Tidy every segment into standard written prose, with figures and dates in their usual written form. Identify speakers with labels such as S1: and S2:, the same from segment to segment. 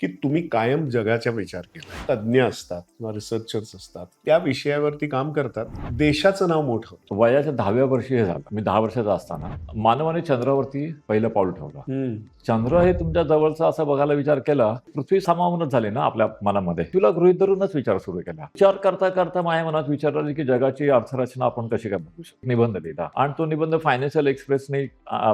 S1: की तुम्ही कायम जगाचा विचार केला. तज्ञ असतात किंवा रिसर्चर्स असतात. त्या विषयावरती काम करतात. देशाचं नाव मोठं होतं.
S2: वयाच्या 10व्या वर्षी हे झालं. मी 10 वर्षाचा असताना मानवाने चंद्रावरती पहिलं पाऊल ठेवलं. चंद्र हे तुमच्या जवळचा असं बघायला विचार केला, पृथ्वी सामावूनच झाली ना आपल्या मनामध्ये. तुला गृहीत धरूनच विचार सुरू केला. विचार करता करता माझ्या मनात विचार आले की जगाची अर्थरचना आपण कशी काय बघू शकतो. निबंध लिहिला आणि तो निबंध फायनान्शियल एक्सप्रेसने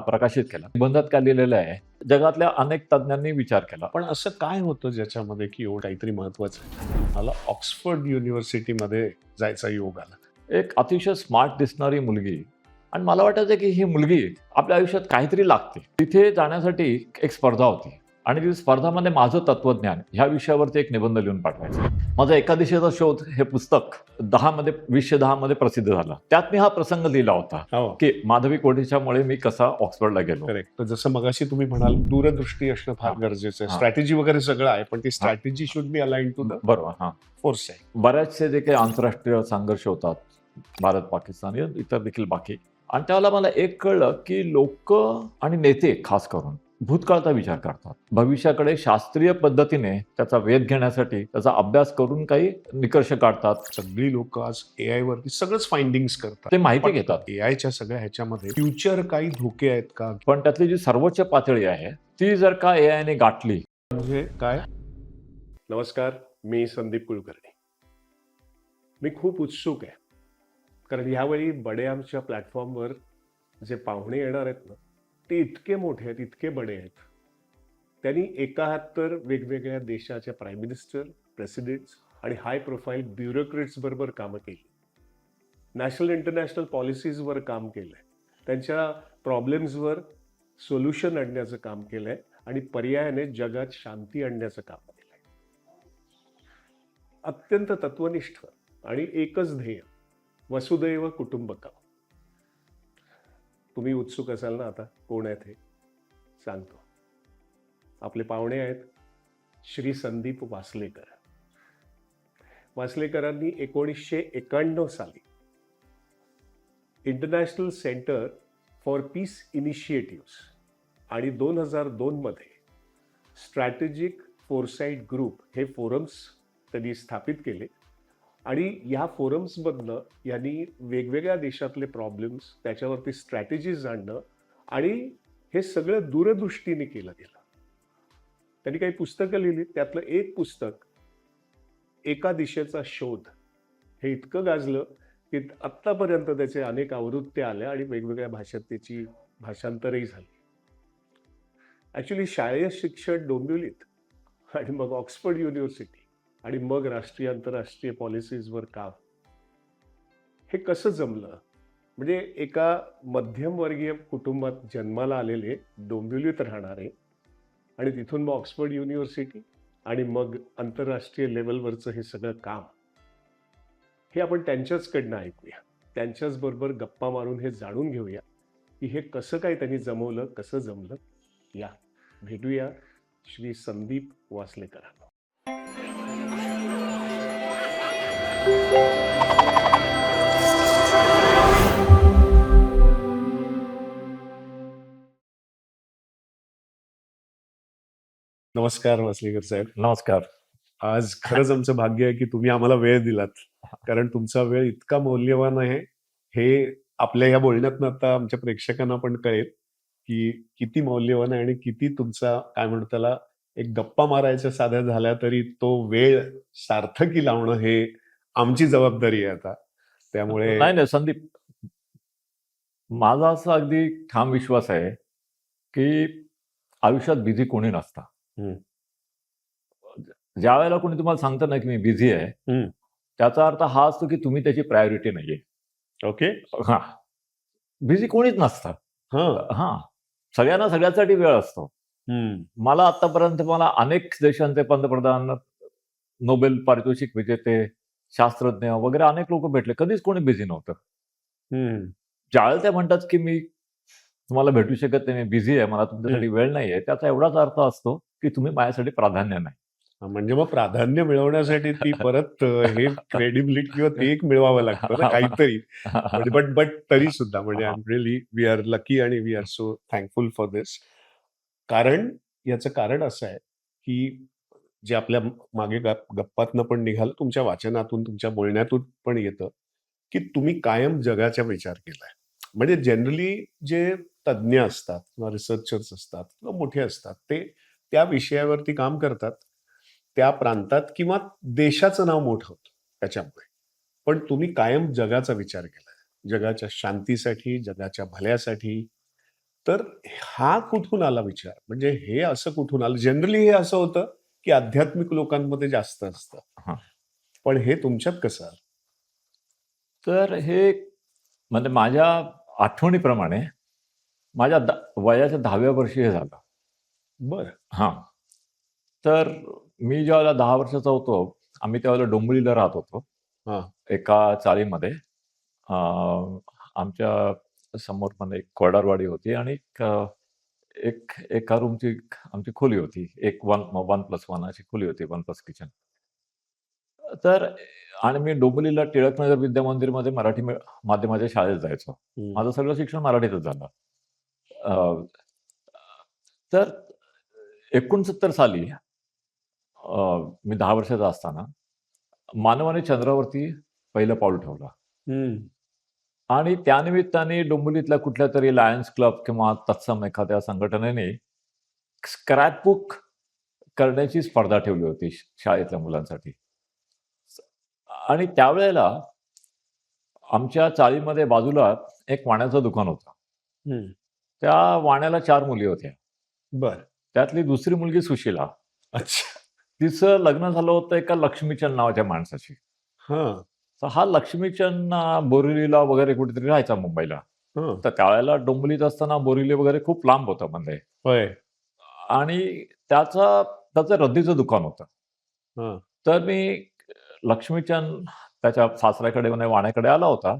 S2: प्रकाशित केला. निबंधात काय लिहिलेलं आहे, जगातल्या अनेक तज्ञांनी विचार केला.
S1: पण असं काय होतं ज्याच्यामध्ये की एवढं काहीतरी महत्वाचं आहे? मला ऑक्सफर्ड युनिव्हर्सिटीमध्ये जायचा योग आला.
S2: एक अतिशय स्मार्ट दिसणारी मुलगी आणि मला वाटायचं की ही मुलगी आपल्या आयुष्यात काहीतरी लागते. तिथे जाण्यासाठी एक स्पर्धा होती आणि ती स्पर्धामध्ये माझं तत्वज्ञान ह्या विषयावरती एक निबंध लिहून पाठवायचा. माझा एका दिशेचा शोध हे पुस्तक 2010 मध्ये प्रसिद्ध झालं. त्यात मी हा प्रसंग लिहिला होता
S1: हो,
S2: की माधवी कोठीच्यामुळे मी कसा ऑक्सफर्डला गेलो.
S1: करेक्ट. तर जसं मगाशी तुम्ही म्हणाल, दूरदृष्टी असणं फार
S2: हा.
S1: गरजेचं आहे.
S2: हा.
S1: स्ट्रॅटेजी वगैरे सगळं आहे, पण ती strategy should be align to the
S2: बरोबर. हा,
S1: फोर्स आहे.
S2: बऱ्याचशे जे काही आंतरराष्ट्रीय संघर्ष होतात, भारत पाकिस्तान इतर देखील बाकी, आणि त्यावेळेला मला एक कळलं की लोक आणि नेते खास करून भूतकाळाचा विचार करतात. भविष्याकडे शास्त्रीय पद्धतीने त्याचा वेध घेण्यासाठी त्याचा अभ्यास करून काही निकष काढतात.
S1: सगळी लोक आज एआय वरती सगळंच फाइंडिंग्स करतात.
S2: ते माहिती घेतात.
S1: एआयच्या सगळ्या ह्याच्यामध्ये फ्युचर काही धोके आहेत का?
S2: पण त्यातली जी सर्वोच्च पातळी आहे ती जर का एआयने गाठली.
S1: म्हणजे काय? नमस्कार, मी संदीप कुलकर्णी. मी खूप उत्सुक आहे, कारण ह्यावेळी बडे आमच्या प्लॅटफॉर्मवर जे पाहुणे येणार आहेत ना, ते इतके मोठे आहेत, इतके बडे आहेत. त्यांनी एका हात तर वेगवेगळ्या देशाच्या प्राईम मिनिस्टर, प्रेसिडेंट्स आणि हाय प्रोफाईल ब्युरोक्रेट्स बरोबर कामं केली. नॅशनल इंटरनॅशनल पॉलिसीजवर काम केलंय. त्यांच्या प्रॉब्लेम्सवर सोल्युशन आणण्याचं काम केलंय आणि पर्यायाने जगात शांती आणण्याचं काम केलंय. अत्यंत तत्वनिष्ठ आणि एकच ध्येय, वसुदैव कुटुंबकम. तुम्ही उत्सुक असाल ना आता कोण आहेत हे सांगतो. आपले पाहुणे आहेत श्री संदीप वासलेकर. वासलेकरांनी 1991 साली international centre for piece initiatives आणि 2002 मध्ये स्ट्रॅटेजिक फोरसाईट ग्रुप हे फोरम्स त्यांनी स्थापित केले आणि या फोरम्समधनं यांनी वेगवेगळ्या देशातले प्रॉब्लेम्स, त्याच्यावरती स्ट्रॅटेजीज जाणणं आणि हे सगळं दूरदृष्टीने केलं गेलं. त्यांनी काही पुस्तकं लिहिली. त्यातलं एक पुस्तक एका दिशेचा शोध हे इतकं गाजलं की आत्तापर्यंत त्याचे अनेक आवृत्त्या आल्या आणि वेगवेगळ्या भाषेत त्याची भाषांतरही झाली. ॲक्च्युली शालेय शिक्षण डोंबिवलीत आणि मग ऑक्सफर्ड युनिव्हर्सिटी आणि मग राष्ट्रीय आंतरराष्ट्रीय पॉलिसीजवर काम, हे कसं जमलं? म्हणजे एका मध्यमवर्गीय कुटुंबात जन्माला आलेले, डोंबिवलीत राहणारे आणि तिथून मग ऑक्सफर्ड युनिव्हर्सिटी आणि मग आंतरराष्ट्रीय लेवलवरचं हे सगळं काम, हे आपण त्यांच्याचकडनं ऐकूया. त्यांच्याच बरोबर गप्पा मारून हे जाणून घेऊया की हे कसं काय त्यांनी जमवलं, कसं जमलं. या भेटूया श्री संदीप वासलेकरांना. नमस्कार वासलेकर साहेब.
S2: नमस्कार.
S1: आज खरंच आमचं भाग्य आहे की तुम्ही आम्हाला वेळ दिलात, कारण तुमचा वेळ इतका मौल्यवान आहे हे आपल्या या बोलण्यातनं आता आमच्या प्रेक्षकांना पण कळेल की किती मौल्यवान आहे आणि किती तुमचा, काय म्हणतो त्याला, एक गप्पा मारायच्या साध्या झाल्या तरी तो वेळ सार्थकी लावणं हे आमची जबाबदारी आहे आता. त्यामुळे
S2: नाही संदीप, माझा असा अगदी ठाम विश्वास आहे की आयुष्यात बिझी कोणी नसता.
S1: हम्म,
S2: ज्या वेळेला कोणी तुम्हाला सांगतं ना की मी बिझी आहे,
S1: हम्म,
S2: त्याचा अर्थ हा असतो की तुम्ही त्याची प्रायोरिटी नाहीये.
S1: ओके.
S2: हा, बिझी कोणीच नसतं.
S1: हा.
S2: हा, सगळ्यांना सगळ्यासाठी वेळ असतो. मला आतापर्यंत अनेक देशांचे पंतप्रधान, नोबेल पारितोषिक विजेते, शास्त्रज्ञ वगैरे अनेक लोक भेटले. कधीच कोणी बिझी नव्हतं. ज्यावेळेला ते म्हणतात की मी तुम्हाला भेटू शकत नाही, मी बिझी आहे, मला तुमच्यासाठी वेळ नाहीये, त्याचा एवढाच अर्थ असतो की तुम्ही माझ्यासाठी प्राधान्य नाही.
S1: म्हणजे मग प्राधान्य मिळवण्यासाठी ती परत हे क्रेडिबिलिटी किंवा ते एक मिळवावं लागतं ना काहीतरी. बट बट तरी सुद्धा म्हणजे I am really, we are lucky आणि we are so thankful for this. कारण याचं कारण असं आहे की जे आपल्या मागे गप्पातनं पण निघालं, तुमच्या वाचनातून, तुमच्या बोलण्यातून पण येतं, की तुम्ही कायम जगाचा विचार केलाय. म्हणजे जनरली जे तज्ञ असतात किंवा रिसर्चर्स असतात किंवा मोठे असतात, ते त्या विषयावरती काम करतात. त्या प्रांतात किंवा देशाचं नाव मोठं होतं त्याच्यामुळे. पण तुम्ही कायम जगाचा विचार केलाय. जगाच्या शांतीसाठी, जगाच्या भल्यासाठी. तर हा कुठून आला विचार? म्हणजे हे असं कुठून आलं? जनरली हे असं होतं, की आध्यात्मिक लोकांमध्ये जास्त असतं.
S2: हां.
S1: पण हे तुमच्यात कसं आलं?
S2: तर हे म्हणजे माझ्या आठवणीप्रमाणे माझ्या वयाच्या 10व्या वर्षी हे झालं.
S1: बरं.
S2: हां. तर मी ज्यावेळेला 10 वर्षाचा होतो, आम्ही त्यावेळेला डोंबिवलीला राहत होतो.
S1: हां.
S2: एका चाळीमध्ये. अ, आमच्या समोर पण एक कोरडारवाडी होती आणि एका रूमची आमची खोली होती. एक 1+1 अशी खोली होती, 1+ किचन. तर आणि मी डोंबिवलीला टिळकनगर विद्या मंदिरमध्ये मराठी माध्यमाच्या शाळेत जायचो.
S1: हं.
S2: माझं सगळं शिक्षण मराठीतच झालं. अ, तर 69 साली मी 10 वर्षाचा असताना मानवाने चंद्रावरती पहिलं पाऊल ठेवलं.
S1: हं.
S2: आणि त्यानिमित्ताने डोंबिवलीतल्या कुठल्यातरी लायन्स क्लब किंवा तत्सम एखाद्या संघटनेने स्क्रॅपबुक करण्याची स्पर्धा ठेवली होती शाळेतल्या मुलांसाठी. आणि त्यावेळेला आमच्या चाळीमध्ये बाजूला एक वाण्याचं दुकान होतं.
S1: हं.
S2: त्या वाण्याला 4 मुली होत्या.
S1: बरं.
S2: त्यातली दुसरी मुलगी सुशीला.
S1: अच्छा.
S2: तिचं लग्न झालं होतं एका लक्ष्मीचंद नावाच्या माणसाशी.
S1: हां.
S2: तर हा लक्ष्मीचंद बोरिवलीला वगैरे कुठेतरी राहायचा मुंबईला.
S1: हं.
S2: तर त्यावेळेला डोंबिवलीत असताना बोरिवली वगैरे खूप लांब होतं म्हणजे.
S1: होय.
S2: आणि त्याचं रद्दीचं दुकान होतं.
S1: हां.
S2: तर मी लक्ष्मीचंद त्याच्या सासऱ्याकडे म्हणजे वाण्याकडे आला होता.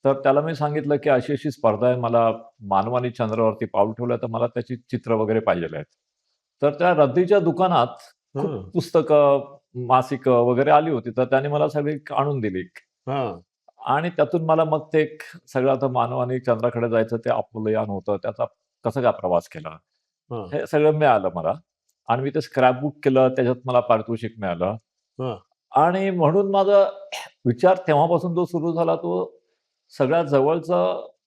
S2: तर त्याला मी सांगितलं, की अशी-अशी स्पर्धा आहे. मला मानवाने चंद्रावरती पाऊल ठेवलं, तर मला त्याची चित्र वगैरे पाहिजेल आहेत. तर त्या रद्दीच्या दुकानात खूप
S1: हं.
S2: पुस्तकं, मासिकं वगैरे आली होती. तर त्याने मला सगळी आणून दिली.
S1: हां.
S2: आणि त्यातून मला मग ते एक सगळं आता मानवाने चंद्राकडे जायचं ते अपोलोयान होतं. त्याचा कसा काय प्रवास केला,
S1: हां.
S2: हे सगळं मिळालं मला. आणि मी ते स्क्रॅपबुक केलं. त्याच्यात मला पारितोषिक मिळालं.
S1: हां.
S2: आणि म्हणून माझा विचार तेव्हापासून जो सुरू झाला तो सगळ्यात जवळचा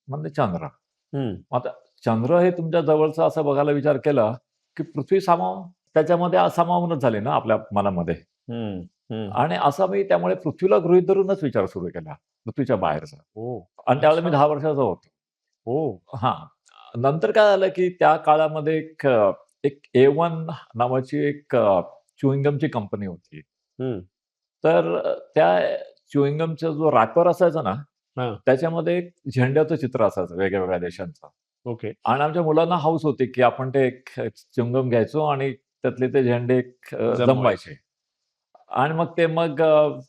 S2: म्हणजे चंद्र.
S1: हं.
S2: आता चंद्र हे तुमच्या जवळचा असा बघायला विचार केला, की पृथ्वी त्याच्यामध्ये सामावूनच झाली ना आपल्या मनामध्ये.
S1: हं. हं.
S2: आणि असा मी त्यामुळे पृथ्वीला गृहीत धरूनच विचार सुरू केला, पृथ्वीच्या बाहेरचा.
S1: ओह!
S2: आणि त्यावेळेला मी
S1: अच्छा.
S2: 10 वर्षाचा होतो.
S1: ओह!
S2: हां. नंतर काय झालं, की त्या काळामध्ये एक A1 नावाची एक च्युइंग कंपनी होती.
S1: हं.
S2: तर त्या च्युइंग जो रॅपर असायचा ना,
S1: हां.
S2: त्याच्यामध्ये एक झेंड्याचं चित्र असायचं वेगळ्या-वेगळ्या देशांचं.
S1: ओके.
S2: आणि आमच्या मुलांना हौस होती, की आपण ते एक घ्यायचो आणि त्यातले ते झेंडे
S1: जमवायचे.
S2: जमवायचे. आणि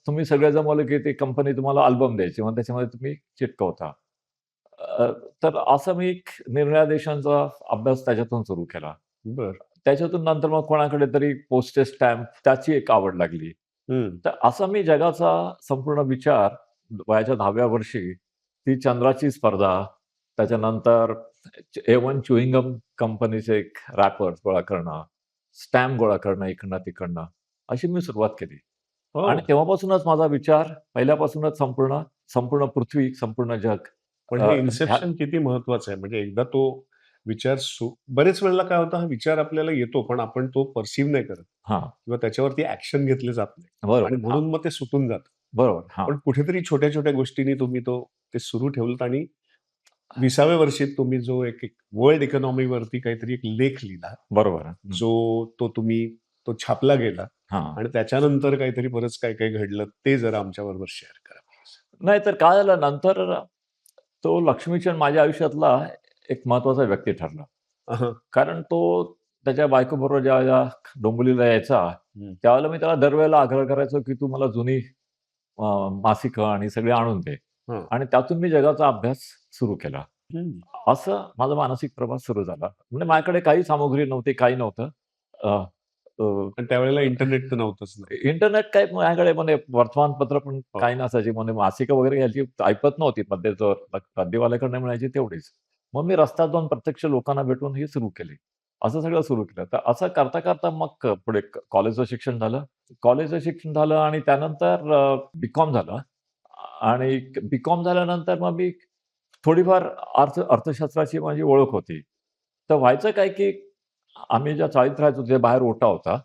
S2: तुम्ही सगळे जमवलं, की ती कंपनी तुम्हाला अल्बम द्यायची. मग त्याच्यामध्ये तुम्ही चिटकवता. अ, तर असं मी एक निरनिराळ्या देशांचा अभ्यास त्याच्यातून सुरू केला.
S1: बरं.
S2: त्याच्यातून नंतर मग कोणाकडे तरी पोस्टेज स्टॅम्प त्याची एक आवड लागली.
S1: हं.
S2: तर असा मी जगाचा संपूर्ण विचार वयाच्या 10व्या वर्षी ती चंद्राची स्पर्धा, त्याच्यानंतर A1 कंपनीचे एक रॅपर्स गोळा करणं, स्टॅम्प गोळा करणं इकडनं-तिकडनं, अशी मी सुरुवात केली.
S1: हो.
S2: आणि तेव्हापासूनच माझा विचार पहिल्यापासूनच संपूर्ण संपूर्ण पृथ्वी, संपूर्ण जग
S1: पण
S2: अ,
S1: हे
S2: ह्या
S1: इन्सेप्शन किती महत्वाचं आहे. म्हणजे एकदा तो विचार बरेच वेळेला काय होतं, हा विचार आपल्याला येतो, पण आपण तो पर्सीव्ह नाही करत
S2: हां,
S1: किंवा त्याच्यावरती ॲक्शन घेतली जात नाही आणि
S2: बरोबर. हां,
S1: म्हणून मग ते सुटून जातं.
S2: बरोबर. हां.
S1: पण कुठेतरी छोट्या-छोट्या गोष्टींनी तुम्ही ते सुरू ठेवलत आणि 20व्या वर्षी तुम्ही जो एक एक वर्ल्ड इकॉनॉमीवरती काहीतरी एक लेख लिहिला,
S2: बरोबर. हं.
S1: तो छापला गेला
S2: हां.
S1: आणि त्याच्यानंतर काहीतरी बरंच काही-काही घडलं, ते जरा आमच्याबरोबर शेअर करा प्लीज.
S2: नाहीतर काय झालं नंतर तो लक्ष्मीचंद माझ्या आयुष्यातला एक महत्त्वाचा व्यक्ती ठरला.
S1: हां.
S2: कारण तो त्याच्या बायकोबरोबर ज्यावेळेला डोंबिवलीला यायचा,
S1: हं.
S2: त्यावेळेला मी त्याला दरवेळेला आग्रह करायचो, की "तू मला जुनी मासिकं आणि सगळे आणून दे."
S1: हां.
S2: आणि त्यातून मी जगाचा अभ्यास सुरू केला.
S1: हं.
S2: असं माझा मानसिक प्रवास सुरू झाला. म्हणजे माझ्याकडे काही सामुग्री नव्हती, काही नव्हतं. अ, अ,
S1: पण त्यावेळेला इंटरनेट तर नव्हतंच ना.
S2: इंटरनेट काय माझ्याकडे म्हणजे वर्तमानपत्र पण
S1: हो.
S2: काही नसायची. म्हणजे मासिकं वगैरे घ्यायची ऐपत नव्हती. मध्ये जो रद्दीवाल्याकडनं मिळायची तेवढीच. मग मी रस्त्यात जाऊन प्रत्यक्ष लोकांना भेटून हे सुरू केले. असं सगळं सुरू केलं. तर असं करता करता मग पुढे कॉलेजचं शिक्षण झालं. कॉलेजचं शिक्षण झालं आणि त्यानंतर बी-कॉम झालं आणि बी-कॉम झाल्यानंतर मग मी थोडीफार अर्थशास्त्राची माझी ओळख होती. तर व्हायचं काय, की आम्ही ज्या चाळीत राहायचो तिथे बाहेर ओटा होता.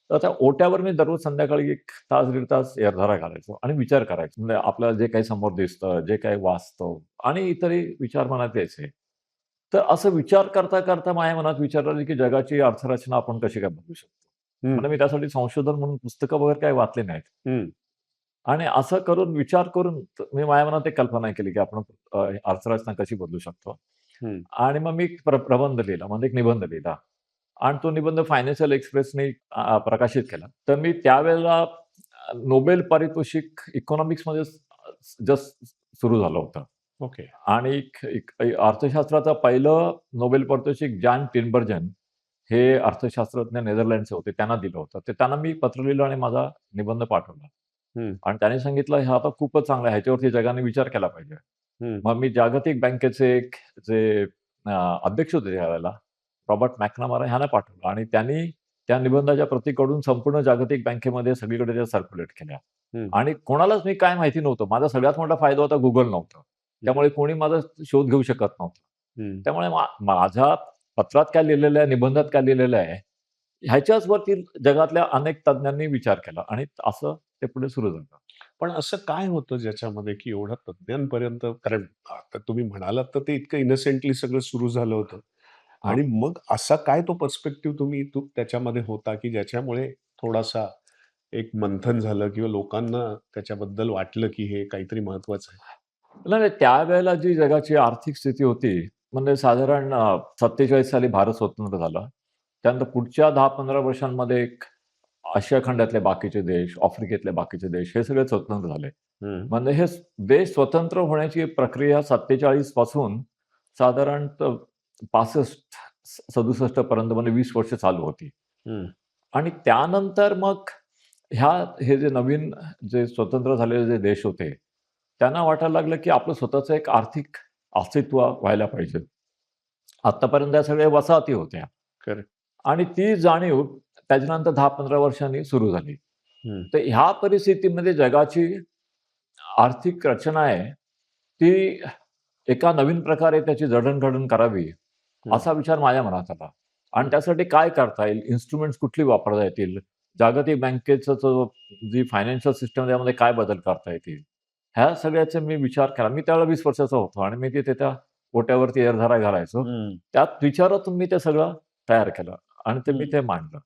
S2: तर त्या ओट्यावर मी दररोज संध्याकाळी 1 तास, दीड तास एरधारा घालायचो आणि विचार करायचो. म्हणजे आपल्याला जे काही समोर दिसतं, जे काही वाचतो आणि इतरही विचार मनात यायचे. तर असं विचार करता, करता माझ्या मनात विचार आले, की जगाची अर्थरचना आपण कशी काय बदलू शकतो?
S1: हं,
S2: म्हणजे मी त्यासाठी संशोधन म्हणून पुस्तकं वगैरे काही वाचली नाहीत.
S1: हं.
S2: आणि असं करून विचार करून मी माझ्या मनात एक कल्पना केली, की आपण अर्थरचना कशी बदलू शकतो.
S1: हं.
S2: आणि मग मी एक प्रबंध लिहिला, म्हणजे एक निबंध लिहिला आणि तो निबंध फायनान्शियल एक्सप्रेसने प्रकाशित केला. तर मी त्यावेळेला नोबेल पारितोषिक इकॉनॉमिक्समध्ये जस्ट सुरू झालं होतं.
S1: ओके.
S2: आणि अर्थशास्त्राचं पहिलं नोबेल पारितोषिक जॅन टिनबर्जन हे अर्थशास्त्रज्ञ नेदरलँडचे होते. त्यांना दिलं होतं. ते त्यांना मी पत्र लिहिलं आणि माझा निबंध पाठवला.
S1: हं,
S2: आणि त्याने सांगितलं, "हे आता खूपच चांगलं आहे. ह्याच्यावरती जगाने विचार केला पाहिजे."
S1: हं.
S2: मग मी जागतिक बँकेचे एक जे अ, अध्यक्ष होते त्यावेळेला, रॉबर्ट मॅकनमारा ह्यांना पाठवलं आणि त्यांनी त्या निबंधाच्या प्रती काढून संपूर्ण जागतिक बँकेमध्ये सगळीकडे त्या सर्क्युलेट केल्या.
S1: हं,
S2: आणि कोणालाच मी काय माहिती नव्हतं. माझा सगळ्यात मोठा फायदा होता Google नव्हतं. त्यामुळे कोणी माझा शोध घेऊ शकत नव्हतं.
S1: हं.
S2: त्यामुळे माझ्या पत्रात काय लिहिलेलं आहे, निबंधात काय लिहिलेलं आहे, ह्याच्याच वरती जगातल्या अनेक तज्ञांनी विचार केला आणि असं ते पुढे सुरू झालं.
S1: पण असं काय होतं ज्याच्यामध्ये, की एवढ्या तज्ञांपर्यंत कारण आता तुम्ही म्हणालात तर ते इतकं इनोसेंटली सगळं सुरू झालं होतं
S2: हां.
S1: आणि मग असा काय तो पर्स्पेक्टिव्ह त्याच्यामध्ये होता, की ज्याच्यामुळे थोडासा एक मंथन झालं किंवा लोकांना त्याच्याबद्दल वाटलं, की हे काहीतरी महत्वाचं आहे?
S2: नाही, नाही. त्यावेळेला जी जगाची आर्थिक स्थिती होती, म्हणजे साधारण 47 साली भारत स्वतंत्र झाला. त्यानंतर पुढच्या 10-15 वर्षांमध्ये एक आशिया खंडातले बाकीचे देश, आफ्रिकेतले बाकीचे देश हे सगळे स्वतंत्र झाले.
S1: हं,
S2: म्हणजे हे देश स्वतंत्र होण्याची प्रक्रिया 47 पासून साधारणतः 65-67 पर्यंत म्हणजे 20 वर्ष चालू होती.
S1: हं,
S2: आणि त्यानंतर मग हे जे नवीन जे स्वतंत्र झालेले जे देश होते, त्यांना वाटायला लागलं, की आपलं स्वतःचं एक आर्थिक अस्तित्व व्हायला पाहिजे. आत्तापर्यंत या सगळ्या वसाहती होत्या
S1: करेक्ट.
S2: आणि ती जाणीव त्याच्यानंतर 10-15 वर्षांनी सुरू झाली.
S1: हं,
S2: तर ह्या परिस्थितीमध्ये जगाची आर्थिक रचना आहे, ती एका नवीन प्रकारे त्याची जडण-घडण करावी,
S1: हं,
S2: असा विचार माझ्या मनात आला. आणि
S1: हं,
S2: त्यासाठी काय करता येईल? इन्स्ट्रुमेंट्स कुठली वापरता येतील? जागतिक बँकेचं जी फायनान्शियल सिस्टम आहे त्यामध्ये काय बदल करता येतील? ह्या सगळ्याचा मी विचार केला. मी त्यावेळेला 20 वर्षाचा होतो आणि मी तिथे त्या ओट्यावरती एरधारा घालायचो.
S1: हं,
S2: त्यात विचारातून मी ते सगळं तयार केलं आणि मी
S1: हं.
S2: ते मांडलं.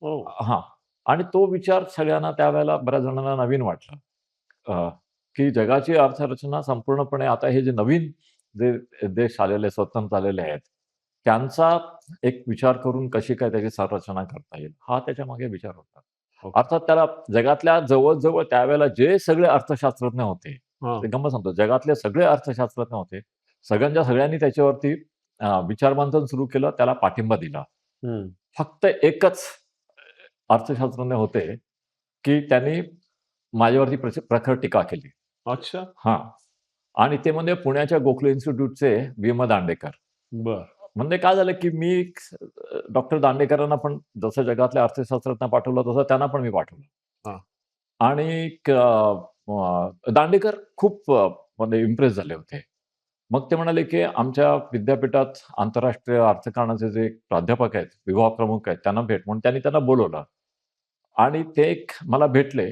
S1: हो.
S2: हां. आणि तो विचार सगळ्यांना त्यावेळेला बऱ्याच जणांना नवीन वाटला. की जगाची अर्थरचना संपूर्णपणे आता हे जे नवीन जे देश आलेले, स्वतंत्र झालेले आहेत, त्यांचा एक विचार करून कशी काय त्याची संरचना करता येईल, हा त्याच्यामागे विचार होता.
S1: ओके.
S2: अर्थात त्याला जगातल्या जवळ-जवळ त्यावेळेला जे सगळे अर्थशास्त्रज्ञ होते,
S1: हां.
S2: ते गंमत सांगतो, जगातले सगळे अर्थशास्त्रज्ञ होते. सगळ्यांनी त्याच्यावरती विचारमंथन सुरू केलं, त्याला पाठिंबा दिला.
S1: हं.
S2: फक्त एकच अर्थशास्त्रज्ञ होते, की त्यांनी माझ्यावरती प्रखर टीका केली.
S1: अच्छा.
S2: हां. आणि ते म्हणजे पुण्याच्या गोखले इन्स्टिट्यूटचे भीमा दांडेकर.
S1: बरं.
S2: म्हणजे काय झालं, की मी डॉक्टर दांडेकरांना पण जसं जगातल्या अर्थशास्त्रज्ञांना पाठवलं, तसं त्यांना पण मी पाठवलं.
S1: हां.
S2: आणि दांडेकर खूप म्हणजे इम्प्रेस झाले होते. मग ते म्हणाले, की आमच्या विद्यापीठात आंतरराष्ट्रीय अर्थकारणाचे जे प्राध्यापक आहेत, विभाग प्रमुख आहेत, त्यांना भेट म्हणून त्यांनी त्यांना बोलावलं. आणि ते एक मला भेटले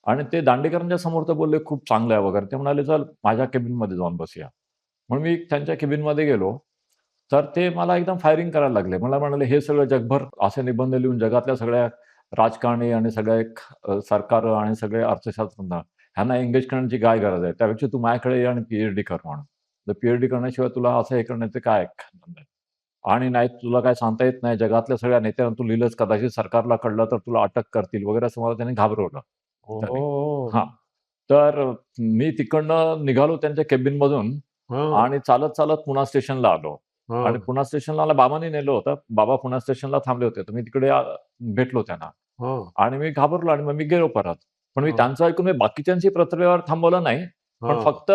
S2: आणि ते दांडेकरांच्या समोर तर बोलले, "खूप चांगलं आहे" वगैरे. ते म्हणाले, "चल माझ्या केबिनमध्ये जाऊन बसूया." म्हणून मी त्यांच्या केबिनमध्ये गेलो. तर ते मला एकदम फायरिंग करायला लागले. मला म्हणाले, "हे सगळं जगभर असे निबंध लिहून जगातल्या सगळ्या राजकारणी आणि सगळ्या सरकारं आणि सगळे अर्थशास्त्रज्ञ ह्यांना एंगेज करण्याची काय गरज आहे? त्यापेक्षा तू माझ्याकडे ये आणि पी-एच-डी कर म्हणून. तर पी-एच-डी करण्याशिवाय तुला असं हे करण्याचं काय संबंध आहे? आणि नाही तुला काय सांगता येत नाही. जगातल्या सगळ्या नेत्यांना तू लिहिलंस, कदाचित सरकारला कळलं तर तुला अटक करतील वगैरे असं मला त्याने घाबरवलं त्याने.
S1: ओह!
S2: हां. तर मी तिकडनं निघालो त्यांच्या केबिनमधून
S1: हां,
S2: आणि चालत-चालत पुणा स्टेशनला आलो. आणि
S1: हां,
S2: पुणा स्टेशनला मला बाबांनी नेलं होतं. बाबा पुणा स्टेशनला थांबले होते. तर मी तिकडे भेटलो त्यांना
S1: हां,
S2: आणि मी घाबरलो आणि मग मी गेलो परत. पण मी
S1: हां,
S2: त्यांचं ऐकून मी बाकीच्यांची प्रक्रियेवर थांबवलं नाही. पण
S1: हां.
S2: फक्त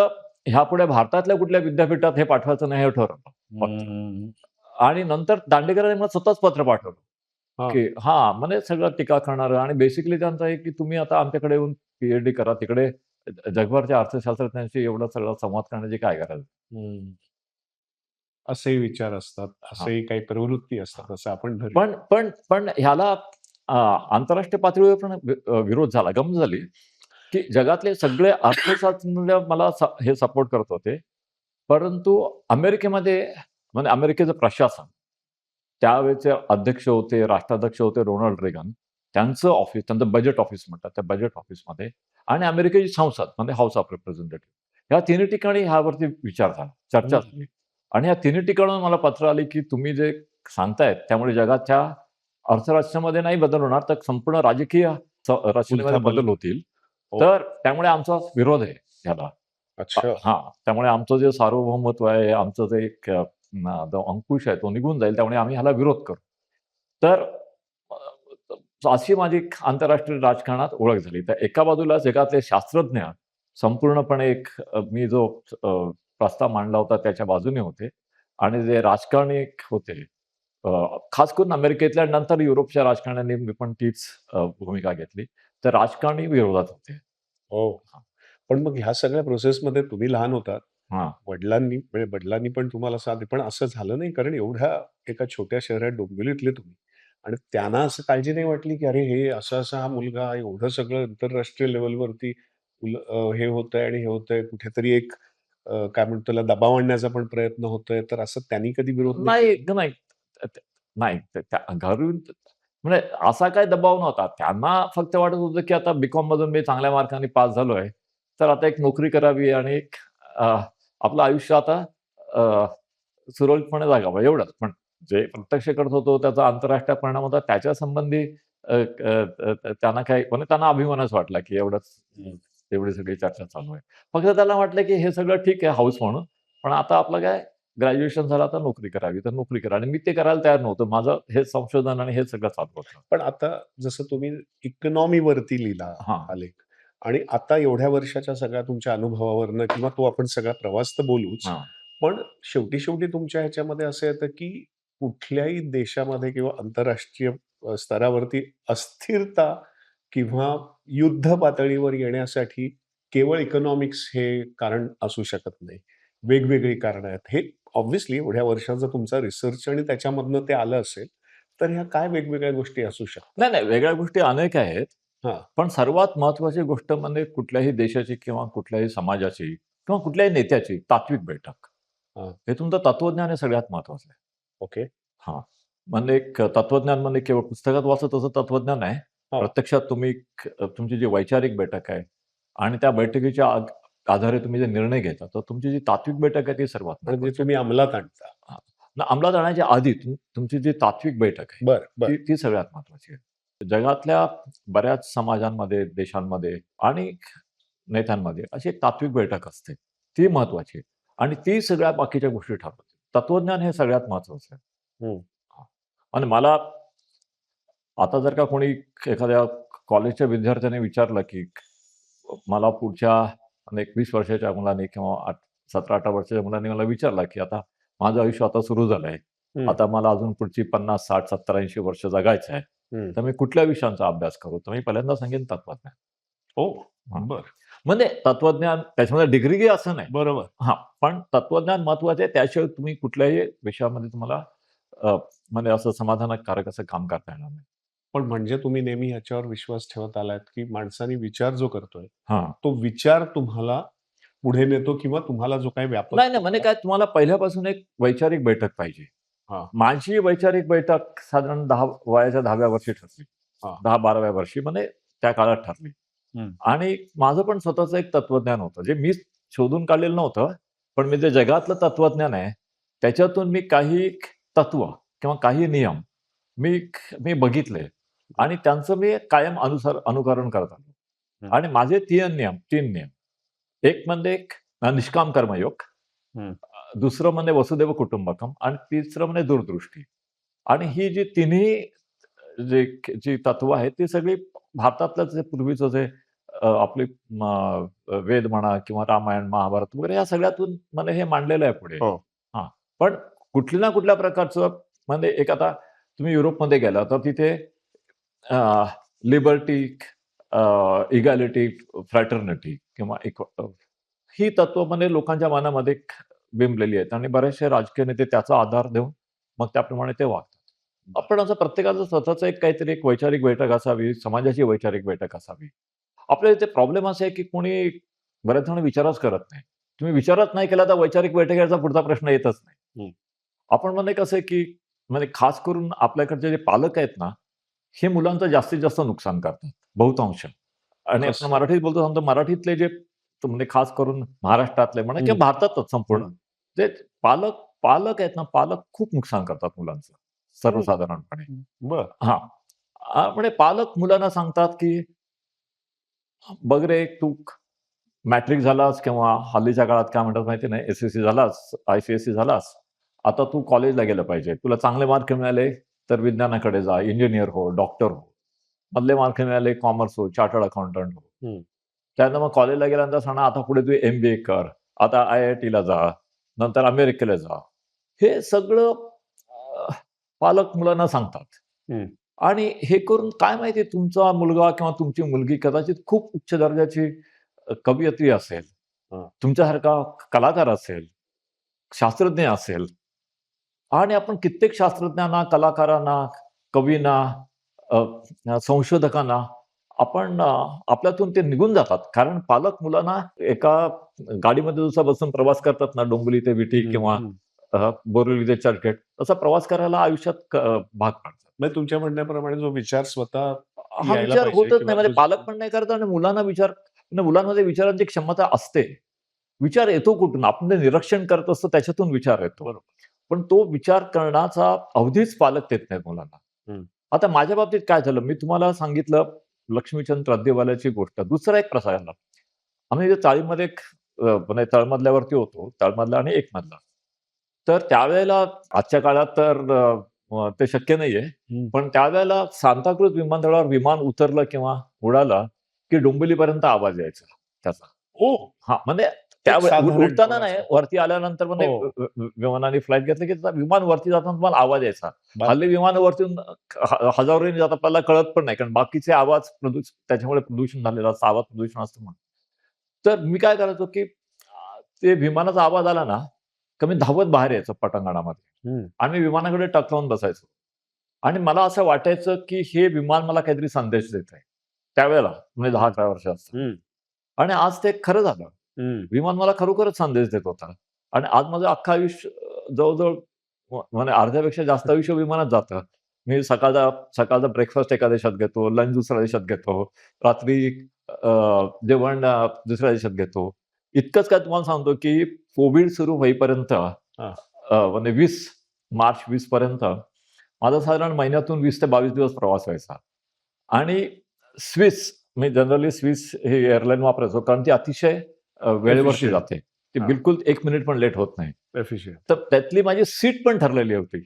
S2: ह्यापुढे भारतातल्या कुठल्या विद्यापीठात हे पाठवायचं नाही हे ठरवलं फक्त.
S1: हं.
S2: आणि नंतर दांडेकरांनी मला स्वतःच पत्र पाठवलं
S1: हा.
S2: की म्हणजे सगळं टीका करणारं आणि बेसिकली त्यांचं आहे की तुम्ही आता आमच्याकडे येऊन पीएचडी करा, तिकडे जगभरच्या अर्थशास्त्रज्ञांशी एवढा सगळा संवाद करण्याची काय गरज आहे?
S1: हम्म. असेही विचार असतात,
S2: हां.
S1: असेही काही प्रवृत्ती असतात, असं आपण धरू.
S2: पण ह्याला आंतरराष्ट्रीय पातळीवर पण विरोध झाला. गंमत झाली, की जगातले सगळे अर्थशास्त्रज्ञ मला हे सपोर्ट करत होते. परंतु अमेरिकेमध्ये म्हणजे अमेरिकेचं प्रशासन, त्यावेळेचे अध्यक्ष होते, राष्ट्राध्यक्ष होते रोनाल्ड रेगन. त्यांचं ऑफिस, त्यांचं बजेट ऑफिस म्हणतात. त्या बजेट ऑफिसमध्ये आणि अमेरिकेची संसद म्हणजे हाऊस ऑफ रिप्रेझेंटेटिव्ह, या तिन्ही ठिकाणी ह्यावरती विचार झाला, चर्चा झाली. आणि या तिन्ही ठिकाणाहून मला पत्र आली, की तुम्ही जे सांगतायत त्यामुळे जगाच्या अर्थराष्ट्रामध्ये नाही बदल होणार, तर संपूर्ण राजकीय रचनेमध्ये बदल होतील. तर त्यामुळे आमचा विरोध आहे ह्याला.
S1: अच्छा.
S2: त्यामुळे आमचं जे सार्वभौमत्व आहे, आमचं जे एक जो अंकुश आहे तो निघून जाईल. त्यामुळे आम्ही ह्याला विरोध करू. तर अशी माझी आंतरराष्ट्रीय राजकारणात ओळख झाली. तर एका बाजूला जगातले शास्त्रज्ञ संपूर्णपणे मी जो प्रस्ताव मांडला होता त्याच्या बाजूने होते आणि जे राजकारणी होते, खास करून अमेरिकेतल्या नंतर युरोपच्या राजकारण्यांनी मी पण तीच भूमिका घेतली. तर राजकारणी विरोधात होते.
S1: हो. पण मग ह्या सगळ्या प्रोसेसमध्ये तुम्ही लहान होतात.
S2: हां.
S1: वडिलांनी पण तुम्हाला साथ दिली. पण असं झालं नाही, कारण एवढ्या एका छोट्या शहरात डोंबिवलीतले तुम्ही आणि त्यांना असं काळजी नाही वाटली, की अरे हे असा हा मुलगा एवढं सगळं आंतरराष्ट्रीय लेव्हलवरती हे होतंय आणि हे होतंय, कुठेतरी एक काय म्हणतो त्याला दबाव आणण्याचा पण प्रयत्न होतोय, तर असं त्यांनी कधी विरोध नाही
S2: नाही,
S1: केला?
S2: नाही. नाही. घरून म्हणजे असा काही दबाव नव्हता. त्यांना फक्त वाटत होतं, की आता बी-कॉममधून मी चांगल्या मार्कांनी पास झालोय, तर आता एक नोकरी करावी आणि अ, आपलं आयुष्य आता अ, सुरळीतपणे जगावं एवढंच. पण जे प्रत्यक्ष करत होतो त्याचा आंतरराष्ट्रीय परिणाम होता त्याच्या संबंधी त्यांना काही म्हणजे त्यांना अभिमानच वाटला, की एवढंच एवढी सगळी चर्चा चालू आहे. फक्त त्याला वाटलं, की हे सगळं ठीक आहे हौस म्हणून. पण आता आपलं काय ग्रॅज्युएशन झालं, आता नोकरी करावी, तर नोकरी करा आणि मी ते करायला तयार नव्हतो. माझं हे संशोधन आणि हे सगळं चालू होतं.
S1: पण आता जसं तुम्ही इकॉनॉमीवरती लिहिला
S2: हां.
S1: हा लेख आणि आता एवढ्या वर्षाच्या सगळ्या तुमच्या अनुभवावरनं किंवा तो आपण सगळा प्रवास तर बोलूच.
S2: हां.
S1: पण शेवटी तुमच्या ह्याच्यामध्ये असं येतं, की कुठल्याही देशामध्ये किंवा आंतरराष्ट्रीय स्तरावरती अस्थिरता किंवा युद्ध पातळीवर येण्यासाठी केवळ इकॉनॉमिक्स हे कारण असू शकत नाही. वेगवेगळी कारणं आहेत. हे ऑब्व्हियसली एवढ्या वर्षाचा तुमचा रिसर्च आणि त्याच्यामधनं ते आलं असेल. तर ह्या काय वेगवेगळ्या गोष्टी असू शकतात?
S2: नाही. वेगळ्या गोष्टी अनेक आहेत.
S1: हां.
S2: पण सर्वात महत्त्वाची गोष्ट म्हणजे कुठल्याही देशाची किंवा कुठल्याही समाजाची किंवा कुठल्याही नेत्याची तात्विक बैठक.
S1: हां.
S2: हे तुमचं तत्वज्ञान हे सगळ्यात महत्त्वाचं आहे.
S1: ओके.
S2: हां. म्हणजे एक तत्वज्ञान म्हणजे केवळ पुस्तकात वाचत तसं तत्वज्ञान आहे.
S1: हां.
S2: प्रत्यक्षात तुम्ही तुमची जी वैचारिक बैठक आहे आणि त्या बैठकीच्या आधारे तुम्ही जे निर्णय घेता, तर तुमची जी तात्विक बैठक आहे ती सर्वात
S1: म्हणजे
S2: महत्त्वाची
S1: तुम्ही अंमलात आणता.
S2: आहे. अंमलात आणण्याच्या आधी तुमची जी तात्विक बैठक आहे,
S1: बरं.
S2: ती सगळ्यात महत्त्वाची आहे. जगातल्या बऱ्याच समाजांमध्ये, देशांमध्ये आणि नेत्यांमध्ये अशी एक तात्विक बैठक असते. ती महत्त्वाची आहे आणि ती सगळ्या बाकीच्या गोष्टी ठरवते. तत्वज्ञान हे सगळ्यात महत्त्वाचं आहे.
S1: हं.
S2: हां. आणि मला आता जर का कोणी एखाद्या कॉलेजच्या विद्यार्थ्याने विचारलं, की मला पुढच्या 20 वर्षाच्या मुलाने किंवा 17-18 वर्षाच्या मुलाने मला विचारलं, की आता माझं आयुष्य आता सुरू झालंय.
S1: हं.
S2: आता मला अजून पुढची 50, 60, 70, 80 वर्ष जगायचं आहे.
S1: हं.
S2: तर मी कुठल्या विषयांचा अभ्यास करू? तर मी पहिल्यांदा सांगेन तत्वज्ञान.
S1: ओह!
S2: हां.
S1: बरं.
S2: म्हणजे तत्वज्ञान त्याच्यामध्ये डिग्री घे असं नाही.
S1: बरोबर.
S2: पण तत्वज्ञान महत्त्वाचं आहे. त्याशिवाय तुम्ही कुठल्याही विषयामध्ये तुम्हाला म्हणजे असं समाधानकारक असं काम करता येणार नाही.
S1: पण म्हणजे तुम्ही नेहमी ह्याच्यावर विश्वास ठेवत आलात, की माणसाने विचार जो करतोय,
S2: हां.
S1: तो विचार तुम्हाला पुढे नेतो किंवा तुम्हाला जो काही व्यापक
S2: नाही. म्हणजे काय तुम्हाला पहिल्यापासून एक वैचारिक बैठक पाहिजे.
S1: हां.
S2: माझी वैचारिक बैठक साधारण वयाच्या 10व्या वर्षी ठरली.
S1: हां.
S2: 10-12व्या वर्षी म्हणजे त्या काळात ठरली.
S1: हं.
S2: आणि माझं पण स्वतःचं एक तत्वज्ञान होतं. जे मी शोधून काढलेलं नव्हतं. पण मी जे जगातलं तत्वज्ञान आहे, त्याच्यातून मी काही तत्व किंवा काही नियम मी मी बघितले आणि त्यांचं मी कायम अनुकरण करत आलो.
S1: हं.
S2: आणि माझे 3 नियम. एक म्हणजे निष्काम कर्मयोग.
S1: हं.
S2: दुसरं म्हणजे वसुदैव कुटुंबकम आणि तिसरं म्हणजे दूरदृष्टी. आणि ही जी तिन्ही जी तत्व आहेत, ती सगळी भारतातलं जे पूर्वीचं जे आपली वेद म्हणा किंवा रामायण, महाभारत वगैरे या सगळ्यातून मला हे मांडलेलं आहे पुढे.
S1: हो.
S2: हां. पण कुठल्या ना कुठल्या प्रकारचं म्हणजे एक आता तुम्ही युरोपमध्ये गेला तर तिथे लिबर्टी, इगॅलिटी, फ्रॅटर्निटी किंवा ही तत्व म्हणजे लोकांच्या मनामध्ये बिंबलेली आहेत आणि बरेचसे राजकीय नेते त्याचा आधार देऊन मग त्याप्रमाणे ते वागतात. आपण असं प्रत्येकाचं स्वतःचं एक काहीतरी एक वैचारिक बैठक असावी, समाजाची वैचारिक बैठक असावी. आपल्या इथे प्रॉब्लेम असा आहे की कोणी बऱ्याच जण विचारच करत नाही. तुम्ही विचारच नाही केला तर वैचारिक बैठकीचा पुढचा प्रश्न येतच नाही. आपण म्हणजे कसं आहे की म्हणजे खास करून आपल्याकडचे जे पालक आहेत ना, हे मुलांचं जास्तीत जास्त नुकसान करतात बहुतांश. आणि आपण
S1: कसं?
S2: मराठीत बोलतो सांगतो मराठीतले जे म्हणजे खास करून महाराष्ट्रातले म्हणा किंवा भारतातच संपूर्ण जे पालक पालक आहेत ना, पालक खूप नुकसान करतात मुलांचं सर्वसाधारणपणे.
S1: बर.
S2: हां. म्हणजे पालक मुलांना सांगतात की बघ रे तू मॅट्रिक झालास किंवा हल्लीच्या काळात काय म्हणतात माहिती नाही, एस-एस-सी झालास, आय-सी-एस-सी झालास. आता तू कॉलेजला गेलं पाहिजे. तुला चांगले मार्क मिळाले तर विज्ञानाकडे जा, इंजिनियर हो, डॉक्टर हो. मधले मार्क मिळाले कॉमर्स हो, चार्टर्ड अकाउंटंट हो. त्यानंतर मग कॉलेजला गेल्यानंतर सांगणार आता पुढे तू एम-बी-ए कर. आता आय-आय-टीला जा. नंतर अमेरिकेला जा. हे सगळं पालक मुलांना सांगतात. आणि हे करून काय माहिती तुमचा मुलगा किंवा तुमची मुलगी कदाचित खूप उच्च दर्जाची कवयित्री असेल, तुमच्यासारखा कलाकार असेल, शास्त्रज्ञ असेल आणि आपण कित्येक शास्त्रज्ञांना, कलाकारांना, कवींना, संशोधकांना आपण आपल्यातून ते निघून जातात. कारण पालक मुलांना एका गाडीमध्ये जसं बसून प्रवास करतात ना, डोंबिवली ते विटी किंवा बोरिवली ते चर्चगेट तसा प्रवास करायला आयुष्यात भाग पाडतात.
S1: म्हणजे तुमच्या म्हणण्याप्रमाणे जो विचार स्वतः
S2: हा
S1: यायला
S2: विचार
S1: पाहिजे
S2: होतच
S1: किंवा
S2: नाही. म्हणजे
S1: जो-
S2: पालक पण नाही करत आणि मुलांना मुलांमध्ये विचारांची क्षमता असते. विचार येतो कुठून? आपण ते निरीक्षण करत असतो त्याच्यातून विचार येतो.
S1: बरोबर.
S2: पण तो विचार करण्याचा अवधीच पालक देत नाहीत मुलांना. आता माझ्या बाबतीत काय झालं? मी तुम्हाला सांगितलं लक्ष्मीचंद रद्देवाल्याची गोष्ट. दुसरा एक प्रसंग आला. आम्ही इथे चाळीमध्ये एक म्हणजे तळमजल्यावरती होतो. तळमजला आणि एक मजला. तर त्यावेळेला आजच्या काळात तर ते शक्य नाहीये. पण त्यावेळेला सांताक्रूझ विमानतळावर विमान उतरलं किंवा उडाला, की डोंबिवलीपर्यंत आवाज यायचा त्याचा.
S1: ओ
S2: हां, म्हणजे
S1: साधारण
S2: उडताना नाही,
S1: थोडासा.
S2: वरती आल्यानंतर म्हणजे
S1: हो.
S2: विमानाने फ्लाइट घेतली, की त्याचा विमान वरती जाताना तुम्हाला आवाज यायचा.
S1: बाप.
S2: हल्ली विमानं वरतून हजारोनी जातात आपल्याला कळत पण नाही. कारण बाकीचे आवाज त्याच्यामुळे प्रदूषण झालेलं असतं, आवाज प्रदूषण असतं म्हणून. तर मी काय करायचो, की ते विमानाचा आवाज आला ना, की मी धावत बाहेर यायचो पटांगणामध्ये आणि विमानाकडे टकलावून बसायचो. आणि मला असं वाटायचं, की हे विमान मला काहीतरी संदेश देत आहे. त्यावेळेला म्हणजे 10-11 वर्ष असताना. आणि आज ते खरं झालं. विमान मला खरोखरच संदेश देत होता. आणि आज माझं अख्खं आयुष्य जवळ-जवळ म्हणजे अर्ध्यापेक्षा जास्त आयुष्य विमानात जातं. मी सकाळचा ब्रेकफास्ट एका देशात घेतो, लंच दुसऱ्या देशात घेतो, रात्री जेवण दुसऱ्या देशात घेतो. इतकंच काय तुम्हाला सांगतो, की कोव्हिड सुरू होईपर्यंत म्हणजे 20 मार्च 20 पर्यंत माझा साधारण महिन्यातून 20 ते 22 दिवस प्रवास व्हायचा. आणि स्विस मी जनरली स्विस ही एअरलाईन वापरायचो कारण ती अतिशय वेळेवरती
S1: Efficient.
S2: जाते. ती
S1: हां.
S2: बिलकुल 1 मिनिट पण लेट होत नाही.
S1: एफिशियंट.
S2: तर त्यातली माझी सीट पण ठरलेली होती.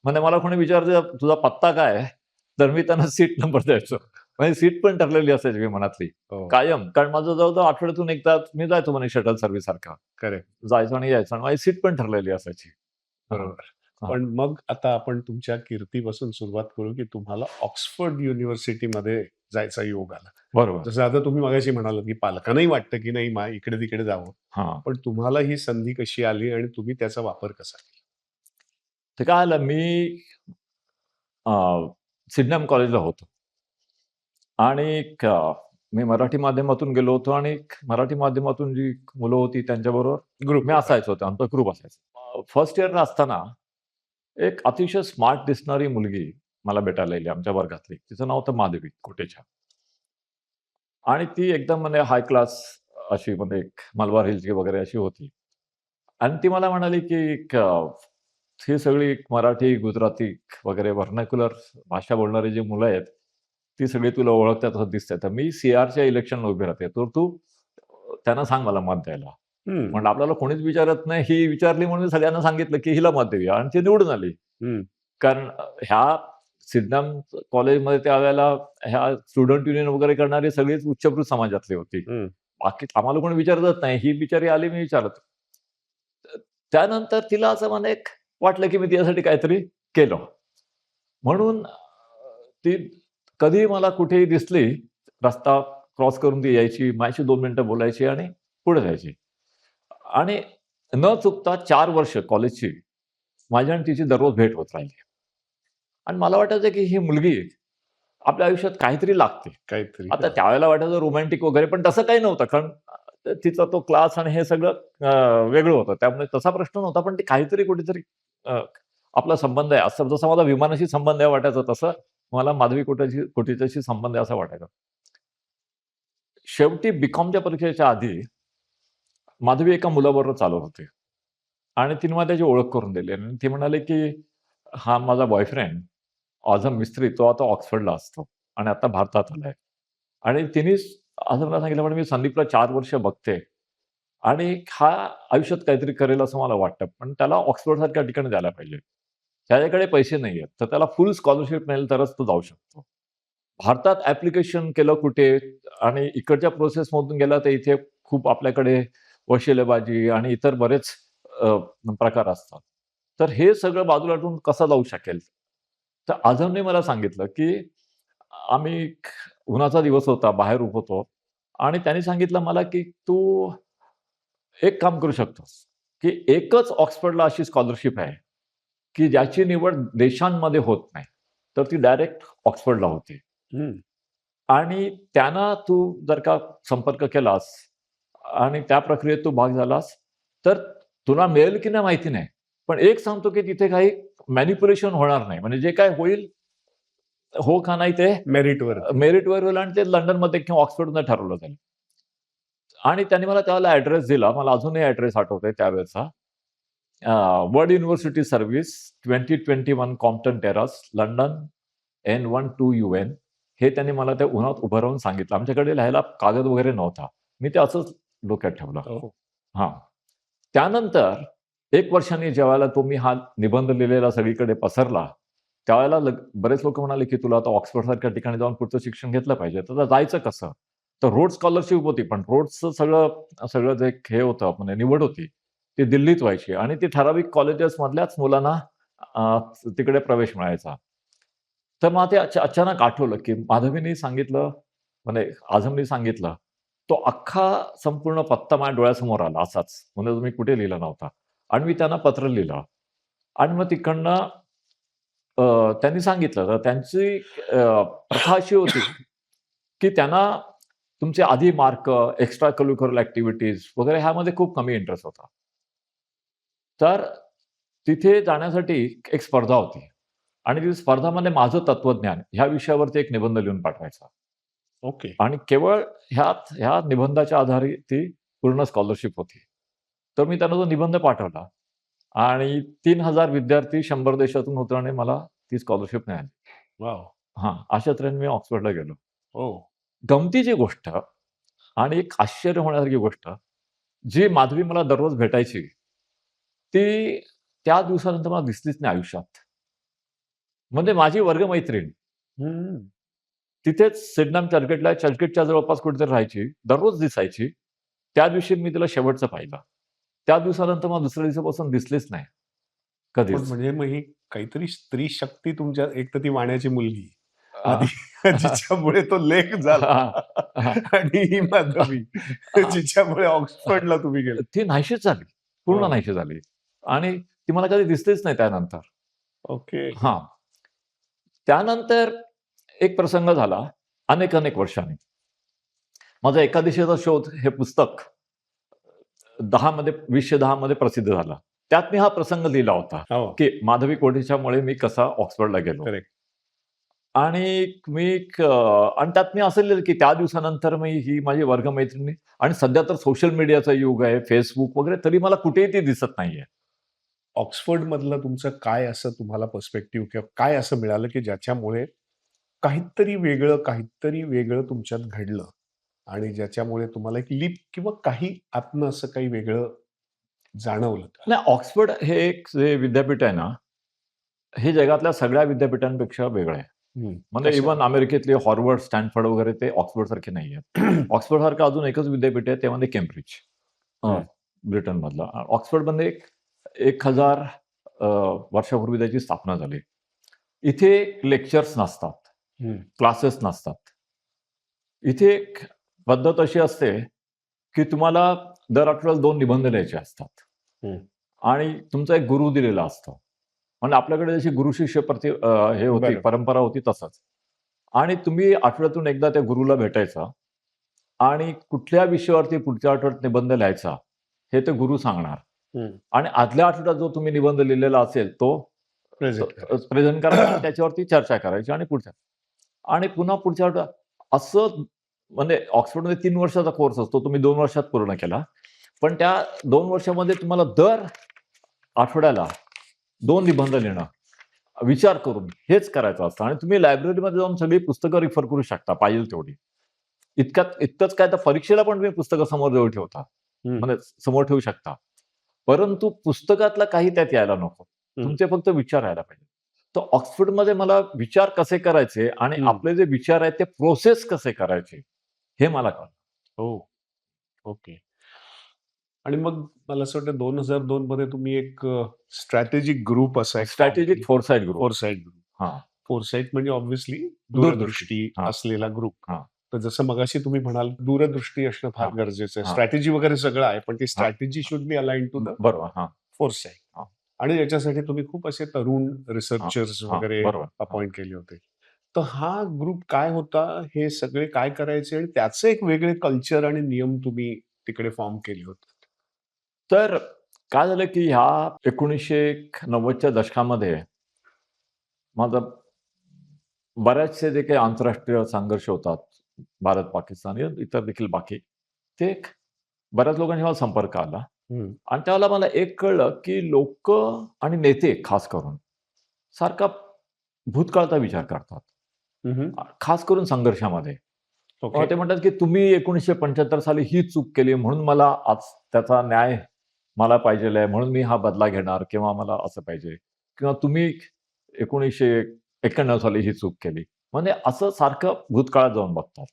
S2: म्हणजे मला कोणी विचारायचं तुझा पत्ता काय आहे? तर मी त्यांना सीट नंबर द्यायचो. माझी सीट पण ठरलेली असायची विमानातली. कायम. कारण माझं जवळ-जवळ आठवड्यातून एकदा मी जायचो म्हणे शटल सर्व्हिस सारखा.
S1: करेक्ट.
S2: जायचो आणि यायचो आणि माझी सीट पण ठरलेली असायची.
S1: बरोबर.
S2: हां.
S1: पण मग आता आपण तुमच्या कीर्तीपासून सुरुवात करू, की तुम्हाला ऑक्सफर्ड युनिव्हर्सिटीमध्ये जायचा योग आला.
S2: बरोबर.
S1: जसं आता तुम्ही मगाशी म्हणालात, की पालकांनाही वाटतं, की नाही इकडे-तिकडे जावं.
S2: हां.
S1: पण तुम्हाला ही संधी कशी आली आणि तुम्ही त्याचा वापर कसा केला?
S2: ते काय झालं मी सिडनम कॉलेजला होतो. आणि मी मराठी माध्यमातून गेलो होतो आणि मराठी माध्यमातून जी मुलं होती त्यांच्याबरोबर
S1: ग्रुप
S2: मी असायचो. आमचा ग्रुप असायचा. फर्स्ट इयरला असताना एक अतिशय स्मार्ट दिसणारी मुलगी मला भेटायला आली आमच्या वर्गातली. तिचं नाव होतं माधवी कोटेचा. आणि ती एकदम म्हणजे हाय क्लास अशी म्हणजे एक मलबार हिल्सची वगैरे अशी होती. आणि ती मला म्हणाली, की ही सगळी मराठी, गुजराती वगैरे व्हर्नाक्युलर भाषा बोलणारी जी मुलं आहेत, ती सगळी तुला ओळखतात असं दिसतंय. तर मी सीआरच्या इलेक्शनला उभी राहते. तर तू त्यांना सांग मला मत द्यायला. म्हणलं आपल्याला कोणीच विचारत नाही. ही विचारली म्हणून मी सगळ्यांना सांगितलं, की हिला मत देऊया आणि ती निवडून आली. कारण ह्या सिडनम कॉलेजमध्ये त्यावेळेला ह्या स्टुडंट युनियन वगैरे करणारी सगळीच उच्चभ्रू समाजातली होती. बाकी आम्हाला कोणी विचारतच नाही. ही बिचारी आली मी विचारत. त्यानंतर तिला असं म्हणजे एक वाटलं की मी तिच्यासाठी काहीतरी केलं. म्हणून ती कधीही मला कुठेही दिसली, रस्ता क्रॉस करून ती यायची, माझ्याशी 2 मिनिटं बोलायची आणि पुढे जायची. आणि न चुकता 4 वर्ष कॉलेजची माझी आणि तिची दररोज भेट होत राहिली. आणि मला वाटायचं की ही मुलगी आपल्या आयुष्यात काहीतरी लागते.
S1: काहीतरी
S2: आता त्यावेळेला वाटायचं रोमॅन्टिक वगैरे, पण तसं काही नव्हतं. कारण तिचा तो क्लास आणि हे सगळं वेगळं होतं. त्यामुळे तसा प्रश्न नव्हता. पण ते काहीतरी कुठेतरी आपला संबंध आहे. असं जसा माझा विमानाशी संबंध आहे वाटायचं, तसं मला माधवी कोटेचाशी संबंध आहे असं वाटायचं. शेवटी बी.कॉमच्या परीक्षेच्या आधी माधवी एका मुलाबरोबर चालत होती आणि तिने मला त्याची ओळख करून दिली आणि ती म्हणाली, की "हा माझा बॉयफ्रेंड आझम मिस्त्री, तो आता ऑक्सफर्डला असतो आणि आता भारतात आलाय." आणि तिनेच असं मला सांगितलं, "म्हणे मी संदीपला 4 वर्ष बघते आणि हा आयुष्यात काहीतरी करेल असं मला वाटतं. पण त्याला ऑक्सफर्डसारख्या ठिकाणी जायला पाहिजे. त्याच्याकडे पैसे नाहीयेत, तर त्याला फुल स्कॉलरशिप मिळेल तरच तो जाऊ शकतो. भारतात ॲप्लिकेशन केलं कुठे आणि इकडच्या प्रोसेसमधून गेला तर इथे खूप आपल्याकडे वशिलेबाजी आणि इतर बरेच प्रकार असतात. तर हे सगळं बाजूला ठेवून कसं जाऊ शकेल?" तर आझमने मला सांगितलं, की आम्ही उन्हाचा दिवस होता, बाहेर उभं होतो आणि त्याने सांगितलं मला, की "तू एक काम करू शकतोस, की एकच ऑक्सफर्डला अशी स्कॉलरशिप आहे, की ज्याची निवड देशांमध्ये होत नाही. तर ती डायरेक्ट ऑक्सफर्डला होती.
S1: हम्म.
S2: आणि त्यांना तू जर का संपर्क केलास आणि त्या प्रक्रियेत तू भाग झालास, तर तुला मिळेल की नाही माहिती नाही. पण एक सांगतो, की तिथे काही मॅनिप्युलेशन होणार नाही. म्हणजे जे काही होईल, हो का नाही ते
S1: मेरिटवर
S2: मेरिटवर होईल आणि ते लंडनमध्ये किंवा ऑक्सफर्डमध्ये ठरवलं जाईल. आणि त्यांनी मला त्यावेळेला ॲड्रेस दिला. मला अजूनही ॲड्रेस आठवतोय त्यावेळेचा. World university service 2021 Compton terrace, London N12UN. हे त्यांनी मला त्या उन्हात उभं राहून सांगितलं. आमच्याकडे लिहायला कागद वगैरे नव्हता. मी ते असंच डोक्यात ठेवलं.
S1: हो.
S2: हां. त्यानंतर 1 वर्षांनी ज्यावेळेला तो मी हा निबंध लिहिलेला सगळीकडे पसरला, त्यावेळेला बरेच लोकं म्हणाले, की "तुला आता ऑक्सफर्डसारख्या ठिकाणी जाऊन पुढचं शिक्षण घेतलं पाहिजे. तर जायचं कसं?" तर रोड स्कॉलरशिप होती, पण रोड्सचं सगळं सगळं जे हे होतं म्हणजे निवड होती, ती दिल्लीत व्हायची आणि ती ठराविक कॉलेजेसमधल्याच मुलांना तिकडे प्रवेश मिळायचा. तर मला ते अचानक आठवलं, की माधवीने सांगितलं म्हणजे आझमने सांगितलं, तो अख्खा संपूर्ण पत्ता माझ्या डोळ्यासमोर आला असाच. म्हणजे तो मी कुठे लिहिला नव्हता. आणि मी त्यांना पत्र लिहिलं. आणि मग तिकडनं त्यांनी सांगितलं तर त्यांची प्रथा अशी होती, की त्यांना तुमचे आधी मार्क, एक्स्ट्रा करिक्युलर ॲक्टिव्हिटीज वगैरे ह्यामध्ये खूप कमी इंटरेस्ट होता. तर तिथे जाण्यासाठी एक स्पर्धा होती आणि ती स्पर्धामध्ये माझं तत्वज्ञान ह्या विषयावरती एक निबंध लिहून पाठवायचा.
S1: ओके.
S2: आणि केवळ ह्या निबंधाच्या आधारे ती पूर्ण स्कॉलरशिप होती. तर मी त्यांना तो निबंध पाठवला आणि 3,000 विद्यार्थी 100 देशातून होते आणि मला ती स्कॉलरशिप मिळाली.
S1: वाव.
S2: हां, अशा तऱ्हेने मी ऑक्सफर्डला गेलो.
S1: हो.
S2: गमतीची गोष्ट आणि एक आश्चर्य होण्यासारखी गोष्ट, जी माधवी मला दररोज भेटायची, ती त्या दिवसानंतर मला दिसलीच नाही आयुष्यात. म्हणजे माझी वर्गमैत्रीण
S1: हम्म.
S2: तिथेच सिडनम चर्चगेटच्या जवळपास कुठेतरी राहायची. दररोज दिसायची. त्या दिवशी मी तिला शेवटचं पाहिलं. त्या दिवसानंतर मला दुसऱ्या दिवसापासून दिसलीच नाही.
S1: पण
S2: कधीच.
S1: म्हणजे मग ही काहीतरी स्त्री शक्ती तुमच्या, एक तर ती वाण्याची मुलगी आधी,
S2: हां.
S1: जिच्यामुळे तो लेख झाला
S2: हां, हां.
S1: आणि ही माधवी जिच्यामुळे ऑक्सफर्डला तुम्ही गेले.
S2: ती नाहीशीच झाली. पूर्ण
S1: हो.
S2: नाहीशी झाली. आणि ती मला कधी दिसलीच नाही त्यानंतर.
S1: ओके.
S2: हां. त्यानंतर एक प्रसंग झाला अनेक वर्षांनी. माझा एकादशीचा शोध हे पुस्तक 10 मध्ये 2010 मध्ये प्रसिद्ध झालं. त्यात मी हा प्रसंग लिहिला होता,
S1: हो.
S2: की माधवी कोठेच्यामुळे मी कसा ऑक्सफर्डला गेलो.
S1: करेक्ट.
S2: आणि आणि त्यात मी असं लिहिलं, की त्या दिवसानंतर मी ही माझी वर्गमैत्रिणी आणि सध्या तर सोशल मीडियाचा युग आहे, Facebook वगैरे, तरी मला कुठेही ती दिसत नाहीये.
S1: ऑक्सफर्ड मधलं तुमचं काय असं तुम्हाला पर्स्पेक्टिव्ह किंवा काय असं मिळालं, की ज्याच्यामुळे काहीतरी वेगळं तुमच्यात घडलं आणि ज्याच्यामुळे तुम्हाला एक लीप किंवा काही आतनं असं काही वेगळं जाणवलं का?
S2: नाही, ऑक्सफर्ड हे एक जे विद्यापीठ आहे ना, हे जगातल्या सगळ्या विद्यापीठांपेक्षा वेगळं आहे. म्हणजे
S1: कशा?
S2: इव्हन अमेरिकेतली हार्वर्ड, स्टॅनफोर्ड वगैरे ते ऑक्सफर्डसारखे नाहीयेत. ऑक्सफर्डसारखं अजून एकच विद्यापीठ आहे, ते म्हणजे केम्ब्रिज.
S1: हं.
S2: ब्रिटनमधलं. ऑक्सफर्डमध्ये 1,000 वर्षापूर्वी त्याची स्थापना झाली. इथे लेक्चर्स नसतात, क्लासेस नसतात. इथे एक पद्धत अशी असते की तुम्हाला दर आठवड्याला 2 निबंध लिहायचे असतात आणि तुमचा एक गुरु दिलेला असतो. म्हणजे आपल्याकडे जशी गुरु शिष्य हे होती,
S1: बरोबर.
S2: परंपरा होती तसंच. आणि तुम्ही आठवड्यातून एकदा त्या गुरुला भेटायचं आणि कुठल्या विषयावरती पुढच्या आठवड्यात निबंध लिहायचा हे ते गुरु सांगणार. आणि आदल्या आठवड्यात जो तुम्ही निबंध लिहिलेला असेल तो प्रेझेंट करायचा, त्याच्यावरती चर्चा करायची आणि पुन्हा पुढच्या आठवड्यात असं. म्हणजे ऑक्सफोर्डमध्ये 3 वर्षाचा कोर्स असतो, तुम्ही 2 वर्षात पूर्ण केला. पण त्या 2 वर्षामध्ये तुम्हाला दर आठवड्याला 2 निबंध लिहिणं, विचार करून हेच करायचं असतं. आणि तुम्ही लायब्ररीमध्ये जाऊन सगळी पुस्तकं रिफर करू शकता पाहिजे तेवढी. इतकंच काय, तर परीक्षेला पण तुम्ही पुस्तकं समोर जवळ ठेवता, म्हणजे समोर ठेवू शकता. परंतु पुस्तकातला काही त्यात यायला नको, तुमचे फक्त विचार यायला पाहिजे. तर ऑक्सफोर्डमध्ये मला विचार कसे करायचे आणि आपले जे विचार आहेत ते प्रोसेस कसे करायचे हे मला कळलं.
S1: हो. ओके. आणि मग मला असं वाटतं 2002 मध्ये तुम्ही एक स्ट्रॅटेजिक ग्रुप असा
S2: स्ट्रॅटेजिक फोरसाईट ग्रुप.
S1: फोरसाईट ग्रुप.
S2: हां.
S1: फोरसाईट म्हणजे ऑब्व्हियसली
S2: दूरदृष्टी.
S1: दूरदृष्टी
S2: हां.
S1: असलेला ग्रुप.
S2: हां.
S1: तर जसं मगाशी तुम्ही म्हणाल दूरदृष्टी असणं फार
S2: हां.
S1: गरजेचं आहे.
S2: हां.
S1: स्ट्रॅटेजी वगैरे सगळं आहे, पण ती strategy should be aligned to the
S2: बरोबर. हां.
S1: फोरसाईट.
S2: हां.
S1: आणि याच्यासाठी तुम्ही खूप असे तरुण रिसर्चर्स
S2: हां.
S1: वगैरे
S2: बरोबर.
S1: अपॉइंट केले होते. तर हा ग्रुप काय होता, हे सगळे काय करायचे आणि त्याचे एक वेगळे कल्चर आणि नियम तुम्ही तिकडे फॉर्म केले होते?
S2: तर काय झालं की ह्या 1990च्या दशकामध्ये माझं बऱ्याचशे जे काही आंतरराष्ट्रीय संघर्ष होतात, भारत, पाकिस्तान, इतर देखील बाकी, ते बऱ्याच लोकांशी मला संपर्क आला. आणि त्यावेळेला मला एक कळलं की लोक आणि नेते खास करून सारखा भूतकाळाचा विचार करतात, खास करून संघर्षामध्ये. ते म्हणतात की तुम्ही 1975 साली ही चूक केली म्हणून मला आज त्याचा न्याय मला पाहिजे आहे, म्हणून मी हा बदला घेणार, किंवा मला असं पाहिजे, किंवा तुम्ही 1991 साली ही चूक केली. म्हणजे असं सारखं भूतकाळात जाऊन बघतात.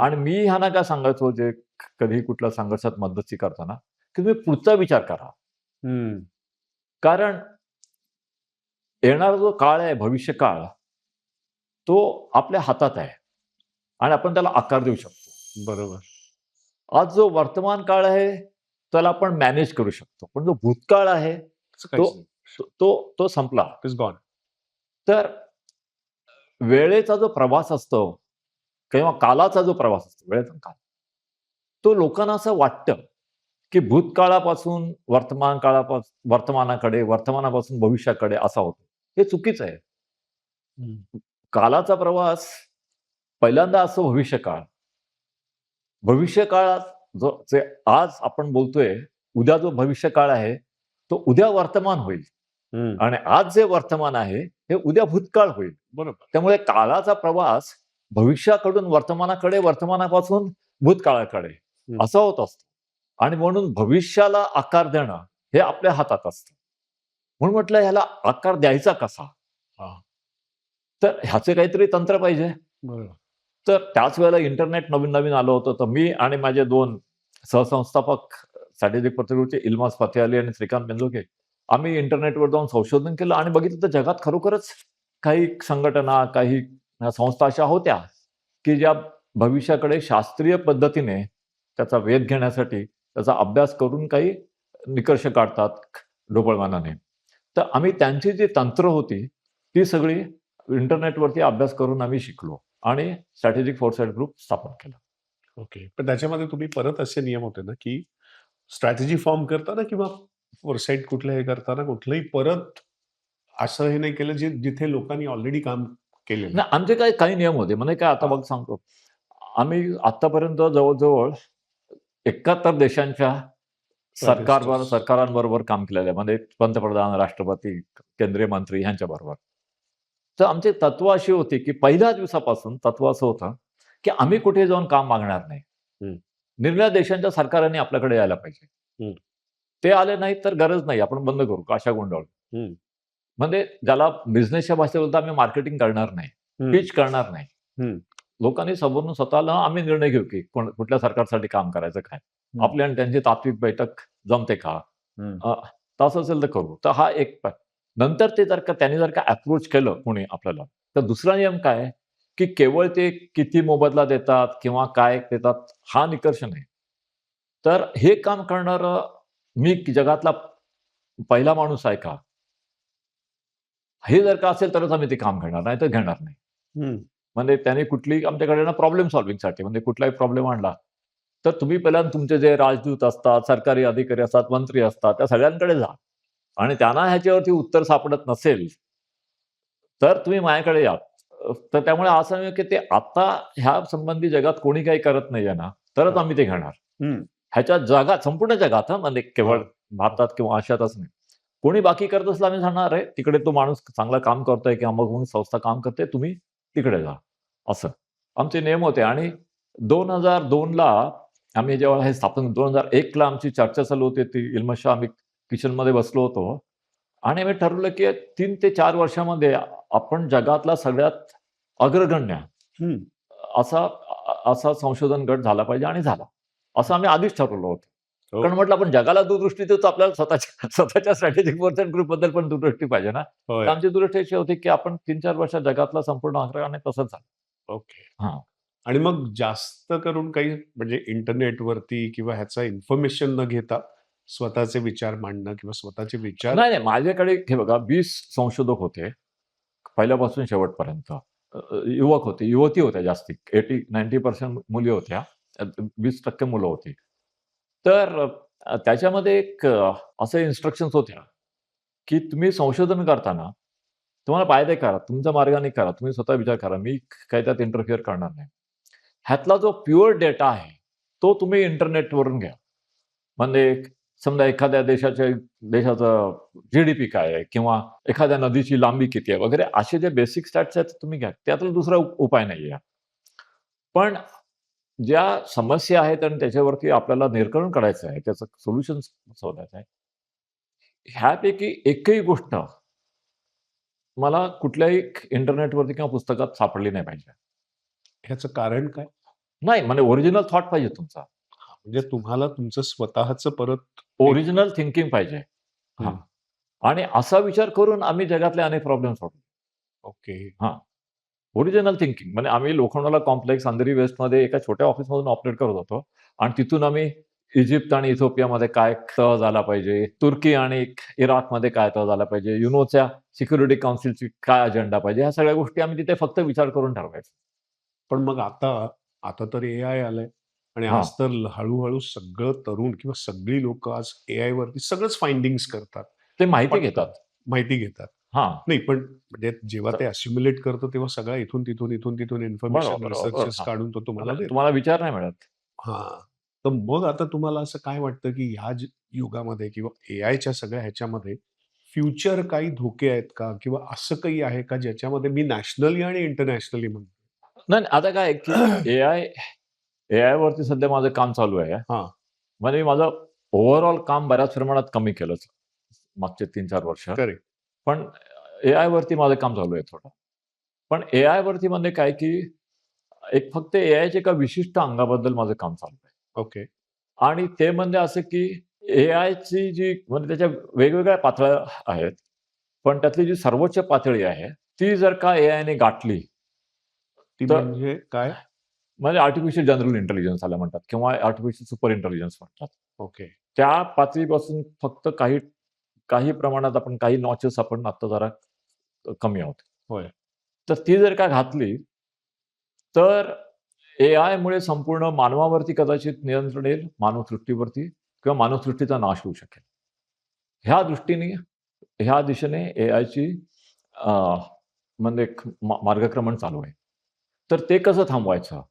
S2: आणि मी ह्यांना काय सांगायचो, जे कधी कुठल्या संघर्षात मदतची करताना, की तुम्ही पुढचा विचार करा. कारण येणारा जो काळ आहे, भविष्य काळ, तो आपल्या हातात आहे आणि आपण त्याला आकार देऊ शकतो.
S1: बरोबर.
S2: आज जो वर्तमान काळ आहे त्याला आपण मॅनेज करू शकतो, पण जो भूतकाळ आहे तो संपला. तर वेळेचा जो प्रवास असतो किंवा कालाचा जो प्रवास असतो, वेळेचा काल, तो लोकांना असं वाटतं की भूतकाळापासून वर्तमानाकडे, वर्तमानापासून भविष्याकडे असा होतो. हे चुकीचं आहे. कालाचा प्रवास पहिल्यांदा असतो भविष्यकाळ. भविष्यकाळात जे आज आपण बोलतोय, उद्या जो भविष्यकाळ आहे तो उद्या वर्तमान होईल आणि आज जे वर्तमान आहे हे उद्या भूतकाळ होईल.
S1: बरोबर.
S2: त्यामुळे काळाचा प्रवास भविष्याकडून वर्तमानाकडे, वर्तमानापासून भूतकाळाकडे असा होत असतो. आणि म्हणून भविष्याला आकार देणं हे आपल्या हातात असतं. म्हणून म्हटलं ह्याला आकार द्यायचा कसा, तर ह्याचे काहीतरी तंत्र पाहिजे. तर त्याच वेळेला इंटरनेट नवीन नवीन आलं होतं. तर मी आणि माझे 2 सहसंस्थापक स्ट्रॅटेजिक पत्रकारितेचे इल्मास फतेह आणि श्रीकांत बेंजोके, आम्ही इंटरनेटवर जाऊन संशोधन केलं आणि बघितलं तर जगात खरोखरच काही संघटना, काही संस्था अशा होत्या की ज्या भविष्याकडे शास्त्रीय पद्धतीने त्याचा वेध घेण्यासाठी, त्याचा अभ्यास करून काही निकष काढतात ढोबळमानाने. तर आम्ही त्यांची जी तंत्र होती ती सगळी इंटरनेटवरती अभ्यास करून आम्ही शिकलो आणि स्ट्रॅटेजिक फोरसाईट ग्रुप स्थापन केला.
S1: ओके. पण त्याच्यामध्ये तुम्ही परत असे नियम होते ना, की स्ट्रॅटेजी फॉर्म करताना किंवा फोरसाईट कुठलं हे करताना कुठलंही परत असं हे नाही केलं जिथे लोकांनी ऑलरेडी काम केलेलं.
S2: नाही, आमचे काही नियम होते. म्हणजे काय, आता बघ सांगतो, आम्ही आतापर्यंत जवळजवळ 71 देशांच्या सरकारांबरोबर काम केलेलं आहे. म्हणजे पंतप्रधान, राष्ट्रपती, केंद्रीय मंत्री ह्यांच्या बरोबर. तर आमची तत्व अशी होती की पहिल्या दिवसापासून तत्व असं होतं की आम्ही कुठे जाऊन काम मागणार नाही. निर्णय देशांच्या सरकारांनी आपल्याकडे यायला पाहिजे. ते आले नाही तर गरज नाही, आपण बंद करू काशा गोंधळ. म्हणजे ज्याला बिझनेसच्या भाषेत बोलतो, आम्ही मार्केटिंग करणार नाही, पिच करणार नाही. लोकांनी समोरून स्वतःला आम्ही निर्णय घेऊ की कुठल्या सरकारसाठी काम करायचं काय, आपली आणि त्यांची तात्विक बैठक जमते का, तसं असेल तर करू. तर हा एक नंतर ते त्यांनी जर का अप्रोच केलं कोणी आपल्याला, तर दुसरा नियम काय आहे, की केवळ ते किती मोबदला देतात किंवा काय देतात हा निकष नाही. तर हे काम करणारं मी जगातला पहिला माणूस आहे का? हे जर का असेल तरच आम्ही ते काम घेणार, नाहीतर घेणार नाही.
S1: हं.
S2: म्हणजे त्याने कुठलीही आमच्याकडे ना प्रॉब्लेम सॉल्व्हिंगसाठी म्हणजे कुठलाही प्रॉब्लेम आणला, तर तुम्ही पहिल्यांदा तुमचे जे राजदूत असतात, सरकारी अधिकारी असतात, मंत्री असतात, त्या सगळ्यांकडे जा आणि त्यांना ह्याच्यावरती उत्तर सापडत नसेल, तर तुम्ही माझ्याकडे या. तर त्यामुळे असं नाही की ते आता ह्या संबंधी जगात कोणी काही करत नाहीये ना, तरच आम्ही ते घेणार.
S1: हं.
S2: ह्याच्या जगात संपूर्ण जगात हां, म्हणजे केवळ
S1: हां.
S2: भारतात किंवा आशियातच नाही. कोणी बाकी करत असलं आम्ही सांगणार आहे, तिकडे तो माणूस चांगलं काम करतोय किंवा मग संस्था काम करते, तुम्ही तिकडे जा. असं. आमचे नियम होते आणि 2002 ला आम्ही जेव्हा हे स्थापन 2001 ला आमची चर्चा चालू होती, ती इल्मशा आम्ही किचनमध्ये बसलो होतो आणि आम्ही ठरवलं की 3 ते 4 वर्षामध्ये आपण जगातला सगळ्यात अग्रगण्य
S1: हं.
S2: असा असा संशोधन गट झाला पाहिजे आणि झाला. असं आम्ही आधीच ठरवलं होतं.
S1: हो.
S2: कारण म्हटलं आपण जगाला दूरदृष्टी देतो, आपल्याला स्वतःच्या स्वतःच्या स्ट्रॅटेजिक पर्सन ग्रुपबद्दल पण दूरदृष्टी पाहिजे ना. तर
S1: होय.
S2: आमची दूरदृष्टी अशी होती, की आपण 3-4 वर्षात जगातला संपूर्ण आकडा आणि तसंच झालं.
S1: ओके.
S2: हां.
S1: आणि मग जास्त करून काही म्हणजे इंटरनेटवरती किंवा ह्याचा इन्फॉर्मेशन न घेता स्वतःचे विचार मांडणं किंवा स्वतःचे विचार
S2: नाही, नाही. माझ्याकडे हे बघा 20 संशोधक होते. पहिल्यापासून शेवटपर्यंत. युवक होते, युवती होत्या जास्ती. 80-90% मुली होत्या. 20% मुलं होती. तर त्याच्यामध्ये एक असे इन्स्ट्रक्शन्स होत्या, की तुम्ही संशोधन करताना तुम्हाला पाहिजे करा, तुमच्या मार्गाने करा. तुम्ही स्वतः विचार करा. मी काही त्यात इंटरफिअर करणार नाही. ह्यातला जो प्युअर डेटा आहे, तो तुम्ही इंटरनेटवरून घ्या. म्हणजे समजा एखाद्या देशाचं जी-डी-पी काय आहे किंवा एखाद्या नदीची लांबी किती आहे वगैरे असे जे बेसिक स्टॅट्स आहेत तुम्ही घ्या. त्यातला दुसरा उपाय नाहीये. पण ज्या समस्या आहेत आणि त्याच्यावरती आपल्याला निराकरण करायचं आहे, त्याचं सोल्युशन शोधायचं आहे. ह्यापैकी एकही गोष्ट मला कुठल्याही इंटरनेटवरती किंवा पुस्तकात सापडली नाही पाहिजे.
S1: ह्याचं कारण काय?
S2: नाही म्हणजे ओरिजिनल थॉट पाहिजे तुमचा.
S1: म्हणजे तुम्हाला तुमचं स्वतःचं परत एक
S2: ओरिजिनल थिंकिंग पाहिजे. हां.
S1: हं.
S2: आणि असा विचार करून आम्ही जगातले अनेक प्रॉब्लेम सोडवले.
S1: ओके.
S2: हां. ओरिजिनल थिंकिंग म्हणजे आम्ही लोखंडाला कॉम्प्लेक्स अंधेरी वेस्टमध्ये एका छोट्या ऑफिसमधून ऑपरेट करत होतो आणि तिथून आम्ही इजिप्त आणि इथिओपियामध्ये काय तह झाला पाहिजे, तुर्की आणि इराकमध्ये काय तह झाला पाहिजे, युनोच्या सिक्युरिटी काउन्सिलची काय अजेंडा पाहिजे, ह्या सगळ्या गोष्टी आम्ही तिथे फक्त विचार करून ठरवायचो.
S1: पण मग आता आता तर एआय आलंय आणि
S2: हां.
S1: आज तर हळू-हळू सगळं तरुण किंवा सगळी लोकं आज एआय वरती सगळंच फाइंडिंग्स करतात.
S2: ते माहिती
S1: पटकन
S2: घेतात.
S1: माहिती घेतात.
S2: हां.
S1: नाही पण म्हणजे जेव्हा ते असिम्युलेट करतं तेव्हा सगळा इथून-तिथून इन्फॉर्मेशन
S2: बरोबर, बरोबर.
S1: रिसर्चेस
S2: हां.
S1: काढून तो तुम्हाला देतो.
S2: तुम्हाला विचार नाही मिळत.
S1: हां. तर मग आता तुम्हाला असं काय वाटतं, की ह्या युगामध्ये किंवा एआयच्या सगळ्या ह्याच्यामध्ये फ्युचर काही धोके आहेत का? किंवा असं काही आहे का ज्याच्यामध्ये मी नॅशनली आणि इंटरनॅशनली म्हणतो?
S2: नाही, नाही. आता काय आहे, की एआयवरती सध्या माझं काम चालू आहे.
S1: हां.
S2: म्हणजे मी माझं ओव्हरऑल काम बऱ्याच प्रमाणात कमी केलं मागचे 3-4 वर्ष.
S1: करेक्ट.
S2: पण एआयवरती माझं काम चालू आहे थोडं. पण एआयवरती म्हणजे काय, की एक फक्त एआयच्या एका विशिष्ट अंगाबद्दल माझं काम चालू आहे.
S1: ओके.
S2: आणि ते म्हणजे असं, की एआयची जी म्हणजे त्याच्या वेगवेगळ्या पातळ्या आहेत. पण त्यातली जी सर्वोच्च पातळी आहे, ती जर का एआयने गाठली,
S1: ती
S2: तर
S1: म्हणजे काय?
S2: म्हणजे आर्टिफिशियल जनरल इंटेलिजन्स त्याला म्हणतात किंवा आर्टिफिशियल सुपर इंटेलिजन्स म्हणतात.
S1: ओके.
S2: त्या पातळीपासून फक्त काही काही प्रमाणात आपण काही नॉचेस आपण आता जरा कमी आहोत.
S1: होय.
S2: तर ती जर का घातली, तर एआयमुळे संपूर्ण मानवावरती कदाचित नियंत्रण येईल, मानवसृष्टीवरती किंवा मानवसृष्टीचा नाश होऊ शकेल. ह्या दृष्टीने, ह्या दिशेने एआयची म्हणजे एक मार्गक्रमण चालू आहे. तर ते कसं थांबवायचं?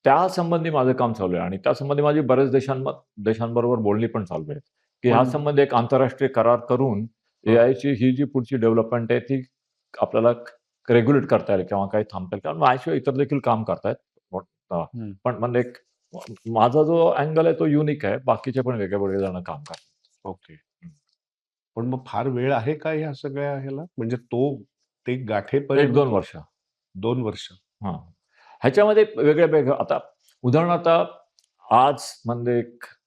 S2: त्यासंबंधी माझं काम चालू आहे आणि त्यासंबंधी माझी बऱ्याच देशांबरोबर बोलणी पण चालू आहेत, की
S1: पण
S2: ह्यासंबंधी एक आंतरराष्ट्रीय करार करून
S1: हां.
S2: एआयची ही जी पुढची डेव्हलपमेंट आहे ती आपल्याला रेग्युलेट करता येईल किंवा काही थांबता येईल. कारण माझ्याशिवाय इतर देखील काम करतायत.
S1: हं.
S2: पण म्हणजे एक माझा जो अँगल आहे तो युनिक आहे. बाकीचे पण वेगळे जण काम करतात.
S1: ओके. पण मग फार वेळ आहे का ह्या सगळ्या ह्याला? म्हणजे ते गाठेपर्यंत
S2: 1-2 वर्ष.
S1: 2 वर्ष.
S2: हां. ह्याच्यामध्ये वेगळं आता उदाहरणार्थ आज म्हणजे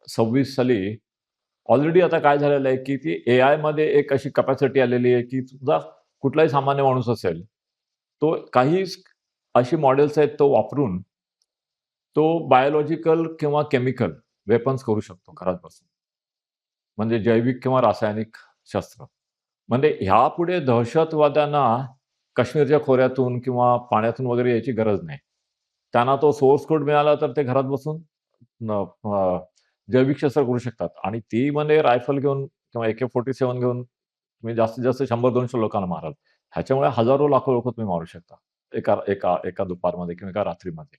S2: 26 साली ऑलरेडी आता काय झालेलं आहे की ती AI मध्ये एक अशी कपॅसिटी आलेली आहे की तुझा कुठलाही सामान्य माणूस असेल, तो काही अशी मॉडेल्स आहेत तो वापरून तो बायोलॉजिकल किंवा केमिकल वेपन्स करू शकतो घरात बसून. म्हणजे जैविक किंवा रासायनिक शस्त्र. म्हणजे ह्यापुढे दहशतवाद्यांना काश्मीरच्या खोऱ्यातून किंवा पाण्यातून वगैरे यायची गरज नाही. त्यांना तो सोर्स कोड मिळाला तर ते घरात बसून न जैविक शस्त्र करू शकतात आणि ती म्हणजे रायफल घेऊन किंवा AK-47 घेऊन तुम्ही जास्तीत जास्त 100-200 लोकांना माराल. ह्याच्यामुळे हजारो लाखो लोकं तुम्ही मारू शकता. एका एका एका दुपारमध्ये किंवा एका रात्रीमध्ये.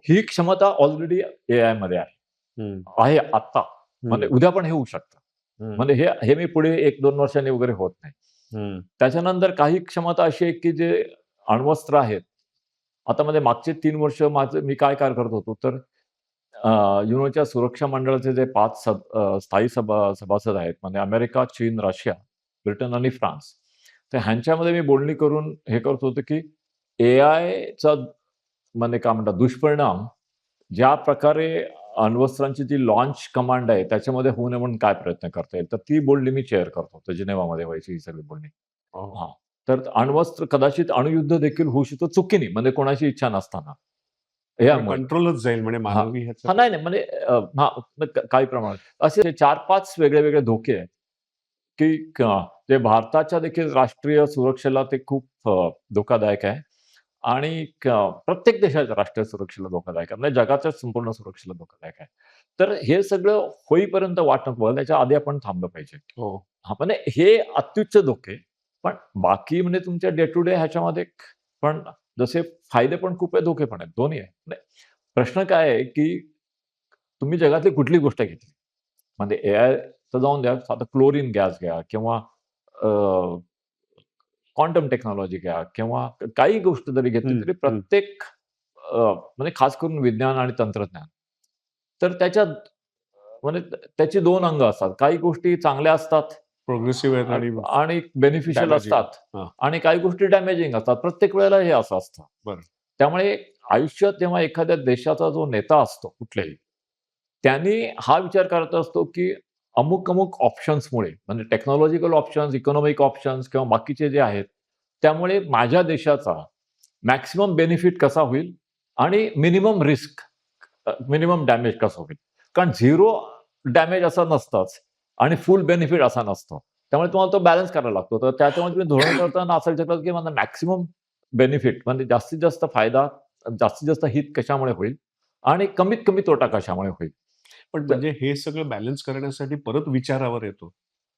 S2: ही क्षमता ऑलरेडी एआयमध्ये आहे.
S1: हं,
S2: आहे आत्ता. म्हणजे
S1: हं,
S2: उद्या पण हे होऊ शकतं.
S1: हं,
S2: म्हणजे हे हे मी पुढे 1-2 वर्षांनी वगैरे होत नाही.
S1: हं.
S2: त्याच्यानंतर काही क्षमता अशी आहे, की जे अण्वस्त्र आहेत. आता म्हणजे मागचे 3 वर्ष मी काय करत होतो तर युनोच्या सुरक्षा मंडळाचे जे 5 स्थायी सभासद आहेत म्हणजे अमेरिका, चीन, रशिया, ब्रिटन आणि फ्रान्स. तर ह्यांच्यामध्ये मी बोलणी करून हे करत होतो, की एआयचा म्हणजे काय म्हणतात दुष्परिणाम ज्या प्रकारे अण्वस्त्रांची जी लॉन्च कमांड आहे त्याच्यामध्ये होऊ नये म्हणून काय प्रयत्न करता येईल. तर ती बोलणी मी शेअर करत होतो. जिनेव्हामध्ये व्हायची ही सगळी बोलणी.
S1: हो.
S2: हां. तर अण्वस्त्र कदाचित अणुयुद्ध देखील होऊ शकतं चुकीने म्हणजे कोणाची इच्छा नसताना. यामुळे.
S1: कंट्रोलच जाईल म्हणजे
S2: हां.
S1: मानवी ह्याचं.
S2: हां, नाही, नाही म्हणजे हां, काही प्रमाणात. असे 4-5 वेगळे-वेगळे धोके आहेत, की जे भारताच्या देखील राष्ट्रीय सुरक्षेला ते खूप धोकादायक आहे आणि प्रत्येक देशाच्या राष्ट्रीय सुरक्षेला धोकादायक आहे. म्हणजे जगाच्या संपूर्ण सुरक्षेला धोकादायक आहे. तर हे सगळं होईपर्यंत वाट नको बघायला, त्याच्या आधी आपण थांबलं पाहिजे.
S1: हो.
S2: हां, म्हणजे हे अत्युच्च धोके. पण बाकी म्हणजे तुमच्या डे टू डे ह्याच्यामध्ये पण जसे फायदे पण खूप आहे, धोके पण आहेत. दोन्ही आहे. म्हणजे प्रश्न काय आहे, की तुम्ही जगातली कुठली गोष्ट घेतली. म्हणजे एआयचं जाऊन द्या, आता क्लोरीन गॅस घ्या किंवा क्वांटम टेक्नॉलॉजी घ्या किंवा काही गोष्ट जरी घेतली
S1: हं,
S2: तरी
S1: हं.
S2: प्रत्येक म्हणजे खास करून विज्ञान आणि तंत्रज्ञान. तर त्याच्यात म्हणजे त्याची 2 अंग असतात. काही गोष्टी चांगल्या असतात
S1: प्रोग्रेसिव्ह आहेत आणि
S2: आणि बेनिफिशियल
S1: डॅमेजिंग.
S2: असतात
S1: हां,
S2: आणि काही गोष्टी डॅमेजिंग असतात. प्रत्येक वेळेला हे असं असतं.
S1: बरं.
S2: त्यामुळे आयुष्यात जेव्हा एखाद्या देशाचा जो नेता असतो कुठल्याही, त्यांनी हा विचार करत असतो, की अमुक-अमुक ऑप्शन्समुळे म्हणजे टेक्नॉलॉजिकल ऑप्शन्स, इकॉनॉमिक ऑप्शन्स किंवा बाकीचे जे आहेत, त्यामुळे माझ्या देशाचा मॅक्सिमम बेनिफिट कसा होईल आणि मिनिमम रिस्क, मिनिमम डॅमेज कसं होईल. कारण 0 डॅमेज असं नसतंच आणि फुल बेनिफिट असा नसतो. त्यामुळे तुम्हाला तो बॅलन्स करायला लागतो. तर त्याच्यामुळे तुम्ही धोरण करताना असं विचार करता, की मला मॅक्सिमम बेनिफिट म्हणजे जास्तीत जास्त फायदा, जास्तीत जास्त हित कशामुळे होईल आणि कमीत कमी तोटा कशामुळे होईल.
S1: पण
S2: तर
S1: म्हणजे हे सगळं बॅलन्स करण्यासाठी परत विचारावर येतो.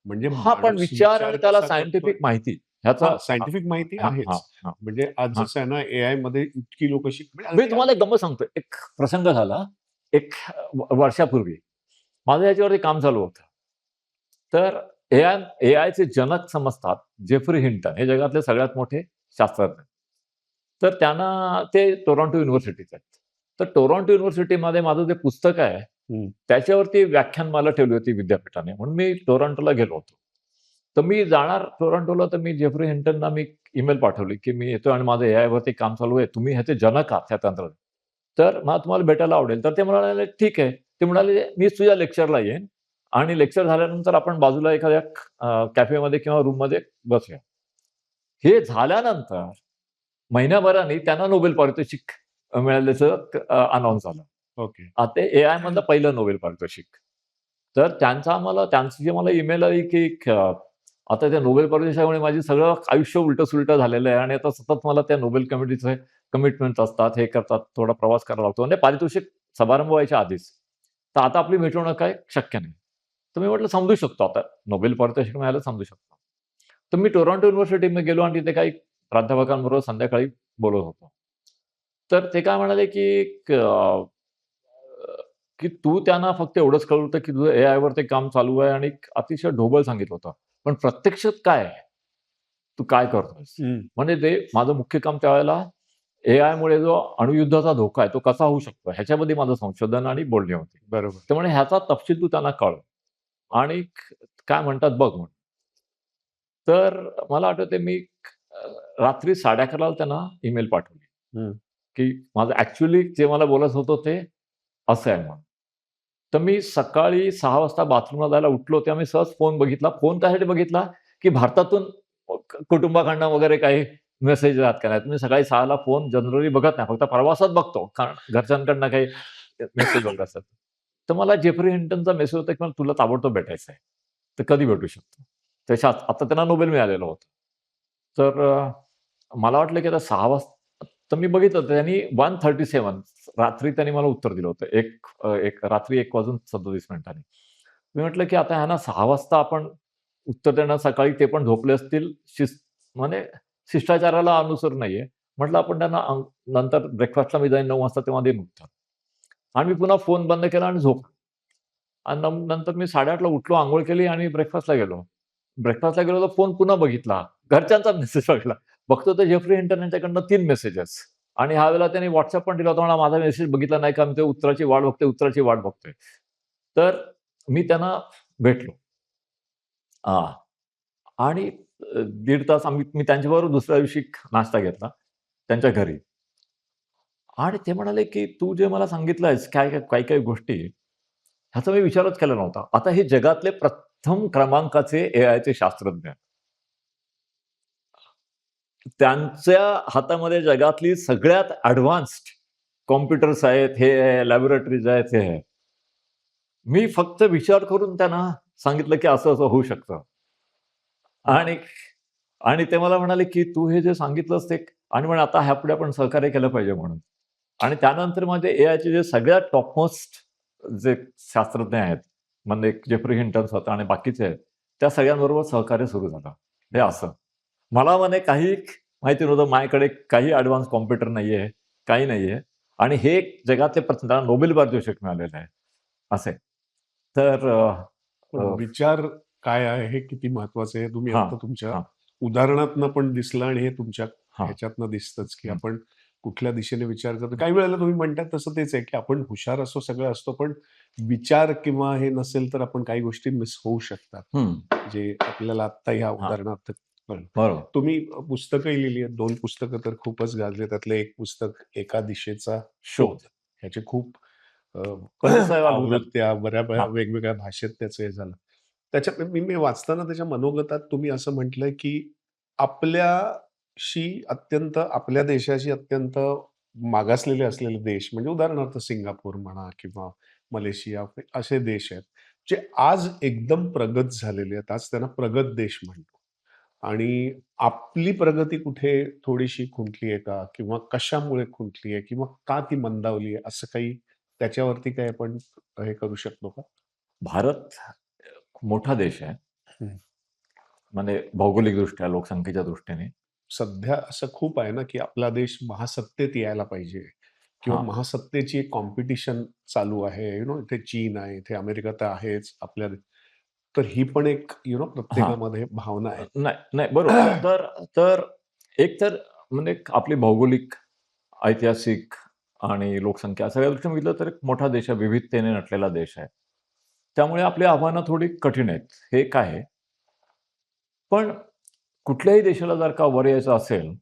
S1: म्हणजे
S2: हां, पण
S1: माणूस
S2: विचार आणि
S1: विचार
S2: त्याला
S1: कसा करतोय.
S2: सायंटिफिक माहिती ह्याचा
S1: हां, सायंटिफिक माहिती
S2: हां, हां,
S1: आहेच.
S2: हां,
S1: म्हणजे आज
S2: हां.
S1: जसं आहे ना, एआयमध्ये इतकी लोकं म्हणजे
S2: मी
S1: अगदी
S2: तुम्हाला एक गंमत सांगतो. एक प्रसंग झाला. एक वर्षापूर्वी. माझं याच्यावरती काम चालू होतं. तर एआयचे जनक समजतात जेफ्री हिंटन हे जगातले सगळ्यात मोठे शास्त्रज्ञ. तर त्यांना ते टोरंटो युनिव्हर्सिटीचे आहेत. तर टोरंटो युनिव्हर्सिटीमध्ये माझं जे पुस्तक आहे,
S1: हं.
S2: त्याच्यावरती व्याख्यानमाला ठेवली होती विद्यापीठाने. म्हणून मी टोरंटोला गेलो होतो. तर मी जाणार टोरंटोला तर मी जेफ्री हिंटनना मी ईमेल पाठवली, की मी येतोय आणि माझं एआयवरती काम चालू आहे. तुम्ही ह्याचे जनक आहात ह्या तंत्रात. तर मला तुम्हाला भेटायला आवडेल. तर ते म्हणाले, "ठीक आहे." ते म्हणाले, "मीच तुझ्या लेक्चरला येईन आणि लेक्चर झाल्यानंतर आपण बाजूला एखाद्या कॅफेमध्ये किंवा रूममध्ये बसूया." हे झाल्यानंतर महिन्याभराने त्यांना नोबेल पारितोषिक मिळाल्याचं अनाउन्स झालं.
S1: ओके.
S2: ते एआयमधलं पहिलं नोबेल पारितोषिक. तर त्यांची जी मला ईमेल आली, की आता त्या नोबेल पारितोषिकामुळे माझं सगळं आयुष्य उलटं-सुलटं झालेलं आहे आणि आता सतत मला त्या नोबेल कमिटीचे कमिटमेंट्स असतात, हे करतात, थोडा प्रवास करावा लागतो. म्हणजे पारितोषिक समारंभ व्हायच्या आधीच. तर आता आपली भेटवणं काय शक्य नाही. तर मी म्हटलं समजू शकतो आता नोबेल पारितोषिक मिळालं समजू शकतो. तर मी टोरंटो युनिव्हर्सिटीमध्ये गेलो आणि तिथे काही प्राध्यापकांबरोबर संध्याकाळी बोलत होतो. तर ते काय म्हणाले, की तू त्यांना फक्त एवढंच कळवलं होतं, की तुझं एआयवर ते काम चालू आहे आणि एक अतिशय ढोबळ सांगितलं होतं. पण प्रत्यक्षात काय आहे? तू काय करतोयस?
S1: हं.
S2: म्हणजे ते माझं मुख्य काम त्यावेळेला एआयमुळे जो अणुयुद्धाचा धोका आहे, तो कसा होऊ शकतो? ह्याच्यामध्ये माझं संशोधन आणि बोलणी होती.
S1: बरोबर.
S2: तर म्हणे ह्याचा तपशील तू त्यांना कळव आणि काय म्हणतात बघ म्हणून. तर मला आठवतंय मी रात्री 11:30 ला त्यांना ईमेल पाठवली,
S1: हं.
S2: की माझं ॲक्चुअली जे मला बोलायचं होतं ते असं आहे म्हणून. तर मी सकाळी 6 वाजता बाथरूमला जायला उठलो तेव्हा मी सहज फोन बघितला. फोन त्यासाठी बघितला, की भारतातून कुटुंबाकडनं वगैरे काही मेसेज आहात का नाही. मी सकाळी 6 ला फोन जनरली बघत नाही. फक्त प्रवासात बघतो. कारण घरच्यांकडनं काही मेसेज वगैरे असतात. तर मला जेफ्री हिंटनचा मेसेज होता, की मला तुला ताबडतोब भेटायचं आहे. तर कधी भेटू शकतो? त्याच्या आता त्यांना नोबेल मिळालेलं होतं. तर मला वाटलं, की आता 6 वाजता तर मी बघितलं त्यांनी 1:37 रात्री त्यांनी मला उत्तर दिलं होतं. एक रात्री 1:37 मी म्हटलं, की आता ह्यांना 6 वाजता आपण उत्तर देणार सकाळी ते पण झोपले असतील. म्हणजे शिष्टाचाराला अनुसर नाहीये. म्हटलं आपण त्यांना नंतर ब्रेकफास्टला मी जाईन 9 वाजता तेव्हा देईन उत्तर. आणि मी पुन्हा फोन बंद केला आणि झोपलो. आणि नंतर मी 8:30 ला उठलो, अंघोळ केली आणि ब्रेकफास्टला गेलो. ब्रेकफास्टला गेलो तर फोन पुन्हा बघितला. घरच्यांचा मेसेज बघितला. बघतो तर जेफ्री हिंटन यांच्याकडनं 3 मेसेजेस आणि ह्यावेळेला त्यांनी WhatsApp पण दिला होता. म्हणला माझा मेसेज बघितला नाही का? मी ते उत्तराची वाट बघतोय, उत्तराची वाट बघतोय. तर मी त्यांना भेटलो. हां. आणि 1.5 तास मी त्यांच्याबरोबर दुसऱ्या दिवशी नाश्ता घेतला त्यांच्या घरी. आणि ते म्हणाले, की "तू जे मला सांगितलंयस काही-काही गोष्टी, ह्याचा मी विचारच केला नव्हता." आता हे जगातले प्रथम क्रमांकाचे एआयचे शास्त्रज्ञ. त्यांच्या हातामध्ये जगातली सगळ्यात एडवान्स्ड कॉम्प्युटर्स आहेत, हे आहे, लॅबोरेटरीज आहेत, हे आहे. मी फक्त विचार करून त्यांना सांगितलं, की असं-असं होऊ शकतं. आणि आणि ते मला म्हणाले, की "तू हे जे सांगितलंस ते" आणि म्हणे, "आता ह्यापुढे आपण सहकार्य केलं पाहिजे" म्हणून. आणि त्यानंतर माझे एआयचे जे सगळ्यात टॉपमोस्ट जे शास्त्रज्ञ आहेत, म्हणजे जेफ्री हिंटन्स होता आणि बाकीचे आहेत, त्या सगळ्यांबरोबर सहकार्य सुरू झालं. हे असं. मला म्हणे काही माहिती नव्हतं. माझ्याकडे काही ॲडव्हान्स कॉम्प्युटर नाहीये, काही नाहीये आणि हे जगातले प्रथम त्यांना नोबेल पारितोषिक मिळालेलं आहे. असे. तर
S1: पण विचार काय आहे हे किती महत्वाचं आहे तुम्ही
S2: हां,
S1: आता तुमच्या
S2: हां,
S1: उदाहरणातनं पण दिसलं आणि हे तुमच्या
S2: हां.
S1: ह्याच्यातनं दिसतंच की
S2: हं.
S1: आपण कुठल्या दिशेने विचार करतो. काही वेळेला तुम्ही म्हणतात तसं तेच आहे की आपण हुशार असतो, सगळं असतो, पण विचार किंवा हे नसेल तर आपण काही गोष्टी मिस होऊ शकतात.
S2: हं.
S1: जे आपल्याला आत्ता ह्या
S2: हां.
S1: उदाहरणार्थ कळलं.
S2: बरोबर.
S1: तुम्ही पुस्तकंही लिहिली आहेत. 2 पुस्तकं तर खूपच गाजले. त्यातलं एक पुस्तक एका दिशेचा
S2: शोध.
S1: शोध. ह्याचे खूप अ,
S2: परदेशात अनुवाद.
S1: आवृत्त्या बऱ्या
S2: हां.
S1: वेगवेगळ्या भाषेत त्याचं हे झालं. त्याच्यात मी वाचताना त्याच्या मनोगतात तुम्ही असं म्हटलंय, की आपल्या देशाशी अत्यंत मागासलेले असलेले देश म्हणजे उदाहरणार्थ सिंगापूर म्हणा किंवा मलेशिया असे देश आहेत, जे आज एकदम प्रगत झालेले आहेत. आज त्यांना प्रगत देश म्हणतो. आणि आपली प्रगती कुठे थोडीशी खुंटली आहे का? किंवा कशामुळे खुंटली आहे? किंवा का ती मंदावली आहे? असं काही त्याच्यावरती काही आपण हे करू शकतो का?
S2: भारत मोठा देश आहे.
S1: हं.
S2: म्हणजे भौगोलिकदृष्ट्या, लोकसंख्येच्या दृष्टीने.
S1: सध्या असं खूप आहे ना, की आपला देश महासत्तेत यायला पाहिजे किंवा
S2: हां.
S1: महासत्तेची एक कॉम्पिटिशन चालू आहे. इथे चीन आहे, इथे अमेरिका तर आहेच. तर ही पण एक
S2: हां.
S1: प्रत्येकामध्ये भावना आहे.
S2: नाही, नाही. बरोबर. तर तर एक तर म्हणजे आपली भौगोलिक, ऐतिहासिक आणि लोकसंख्या सगळ्या दृष्टीने बघितलं तर एक मोठा देश आहे, विविधतेने नटलेला देश आहे. त्यामुळे आपली आव्हानं थोडी कठीण आहेत. हे एक आहे. पण कुठल्याही देशाला जर का वर यायचं असेल,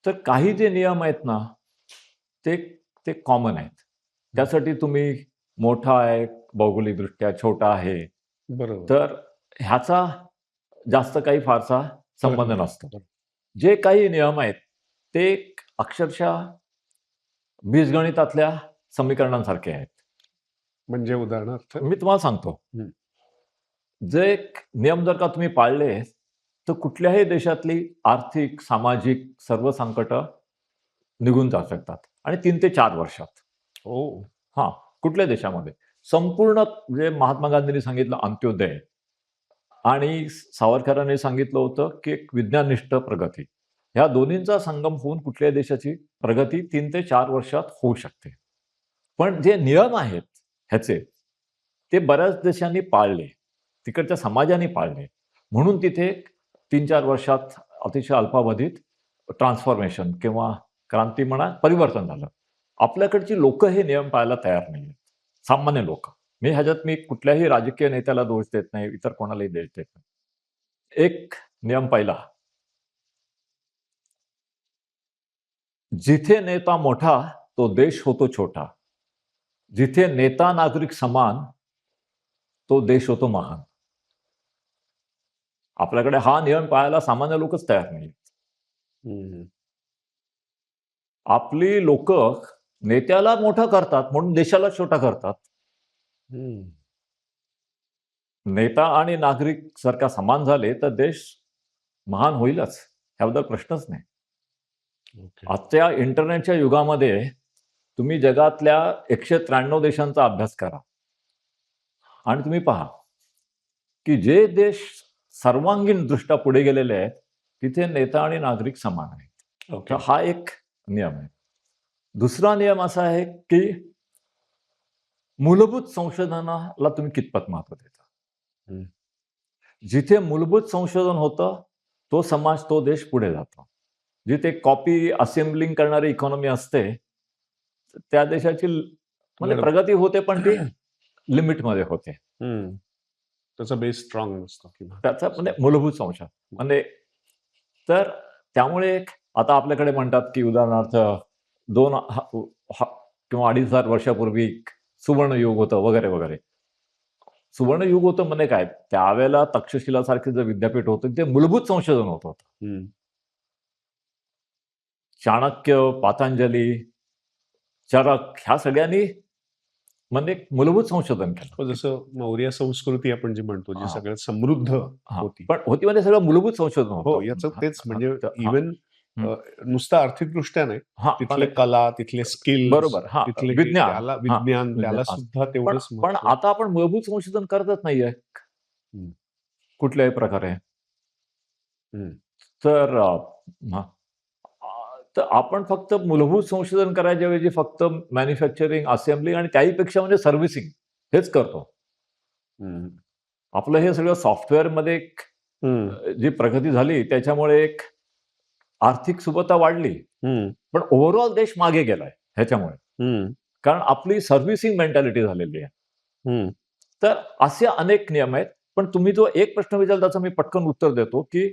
S2: तर काही जे नियम आहेत ना, ते ते कॉमन आहेत. त्यासाठी तुम्ही मोठा आहे, भौगोलिकदृष्ट्या छोटा आहे,
S1: बरोबर.
S2: तर ह्याचा जास्त काही फारसा
S1: फरक
S2: संबंध
S1: नाही.
S2: नसतो. जे काही नियम आहेत, ते अक्षरशः बीजगणितातल्या समीकरणांसारखे आहेत.
S1: म्हणजे उदाहरणार्थ
S2: मी तुम्हाला सांगतो.
S1: हं.
S2: जे नियम जर का तुम्ही पाळले, तर कुठल्याही देशातली आर्थिक, सामाजिक सर्व संकटं निघून जाऊ शकतात आणि 3 ते 4 वर्षात.
S1: हो.
S2: हां, कुठल्या देशामध्ये. संपूर्ण जे महात्मा गांधींनी सांगितलं अंत्योदय आणि सावरकरांनी सांगितलं होतं, की एक विज्ञाननिष्ठ प्रगती. ह्या दोन्हींचा संगम होऊन कुठल्याही देशाची प्रगती 3 ते 4 वर्षात होऊ शकते. पण जे नियम आहेत ह्याचे, ते बऱ्याच देशांनी पाळले. तिकडच्या समाजाने पाळले. म्हणून तिथे 3-4 वर्षात अतिशय अल्पावधीत ट्रान्सफॉर्मेशन किंवा क्रांती म्हणा, परिवर्तन झालं. आपल्याकडची लोकं हे नियम पाळायला तयार नाहीयेत. सामान्य लोकं. ह्याच्यात कुठल्याही राजकीय नेत्याला दोष देत नाही, इतर कोणालाही दोष देत नाही. एक नियम पहिला, जिथे नेता मोठा, तो देश होतो छोटा. जिथे नेता नागरिक समान तो देश होतो महान. आपल्याकडे हा नियम पाळायला सामान्य लोकच तयार नाही.
S1: हम्म.
S2: आपली लोक नेत्याला मोठं करतात म्हणून देशाला छोटा करतात.
S1: हम्म.
S2: नेता आणि नागरिक जर का समान झाले तर देश महान होईलच, याबद्दल प्रश्नच नाही.
S1: ओके.
S2: आजच्या इंटरनेटच्या युगामध्ये तुम्ही जगातल्या 193 देशांचा अभ्यास करा आणि तुम्ही पहा की जे देश सर्वांगीण दृष्ट्या पुढे गेलेले आहेत तिथे नेता आणि नागरिक समान आहेत.
S1: ओके.
S2: तर हा एक नियम आहे. दुसरा नियम असा आहे की मूलभूत संशोधनाला तुम्ही कितपत महत्व देता.
S1: हम्म.
S2: जिथे मूलभूत संशोधन होतं तो समाज, तो देश पुढे जातो. जिथे कॉपी असेंब्लिंग करणारी इकॉनॉमी असते त्या देशाची म्हणजे
S1: बरोबर.
S2: प्रगती होते पण ती लिमिटमध्ये होते.
S1: हम्म. त्याचा बेस स्ट्रॉंग नसतो किंवा
S2: त्याचा म्हणजे मूलभूत संशोधन म्हणजे तर त्यामुळे आता आपल्याकडे म्हणतात की उदाहरणार्थ 2 किंवा 2,500 वर्षापूर्वी सुवर्णयुग होतं वगैरे वगैरे. सुवर्णयुग होतं म्हणजे काय, त्यावेळेला तक्षशिलासारखे जे विद्यापीठ होतं ते मूलभूत संशोधन होत होतं.
S1: हम्म.
S2: चाणक्य, पातंजली, चरक ह्या सगळ्यांनी म्हणजे मूलभूत संशोधन केलं.
S1: हो, जसं मौर्य संस्कृती आपण जी म्हणतो, जी
S2: हा.
S1: सगळ्यात समृद्ध
S2: हा.
S1: होती.
S2: पण होती म्हणजे सगळं मूलभूत संशोधन
S1: हो,
S2: होतं.
S1: याचं
S2: हा,
S1: तेच म्हणजे
S2: हा, हा,
S1: इव्हन
S2: हम्म.
S1: नुसतं आर्थिकदृष्ट्या नाही,
S2: हा,
S1: तिथले
S2: म्हणजे
S1: कला, तिथले स्किल,
S2: बरोबर. हा,
S1: तिथले
S2: विज्ञान.
S1: त्याला
S2: हा,
S1: विज्ञान
S2: विज्ञान.
S1: त्याला
S2: हा.
S1: सुद्धा
S2: पण
S1: तेवढंच
S2: पण
S1: महत्त्व.
S2: आता आपण मूलभूत संशोधन करतच नाहीये
S1: हम्म.
S2: कुठल्याही प्रकारे.
S1: हम्म.
S2: तर हा. तर आपण फक्त मूलभूत संशोधन करायच्या ऐवजी फक्त मॅन्युफॅक्चरिंग, असेंब्लिंग आणि त्याहीपेक्षा म्हणजे सर्व्हिसिंग हेच करतो.
S1: हम्म.
S2: आपलं हे सगळं सॉफ्टवेअरमध्ये
S1: हम्म.
S2: जी प्रगती झाली त्याच्यामुळे एक आर्थिक सुबत्ता वाढली
S1: हम्म.
S2: पण ओव्हरऑल देश मागे गेलाय ह्याच्यामुळे.
S1: हम्म.
S2: कारण आपली सर्व्हिसिंग मेंटॅलिटी झालेली आहे.
S1: हम्म.
S2: तर असे अनेक नियम आहेत. पण तुम्ही जो एक प्रश्न विचारला त्याचं मी पटकन उत्तर देतो की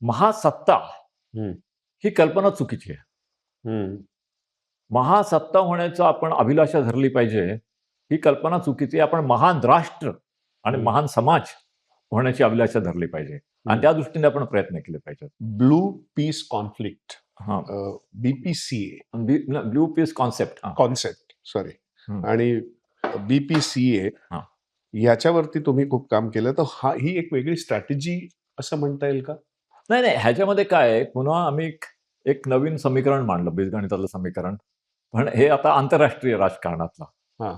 S2: महासत्ता
S1: हम्म.
S2: ही कल्पना चुकीची आहे.
S1: हम्म.
S2: महासत्ता होण्याचं आपण अभिलाषा धरली पाहिजे ही कल्पना चुकीची आहे. आपण महान राष्ट्र आणि
S1: हम्म.
S2: महान समाज होण्याची अभिलाषा धरली पाहिजे आणि त्या दृष्टीने आपण प्रयत्न केले पाहिजेत.
S1: ब्लू पीस कॉन्फ्लिक्ट,
S2: हा,
S1: BPCA
S2: blue peace concept.
S1: Concept, sorry,
S2: hmm.
S1: आणि BPCA
S2: हा.
S1: याच्यावरती तुम्ही खूप काम केलं. तर ही एक वेगळी स्ट्रॅटेजी असं म्हणता येईल का?
S2: नाही नाही, ह्याच्यामध्ये काय आहे, पुन्हा आम्ही एक नवीन समीकरण मांडलं, बीजगणिताचं समीकरण. पण हे आता आंतरराष्ट्रीय राजकारणातलं.
S1: हा.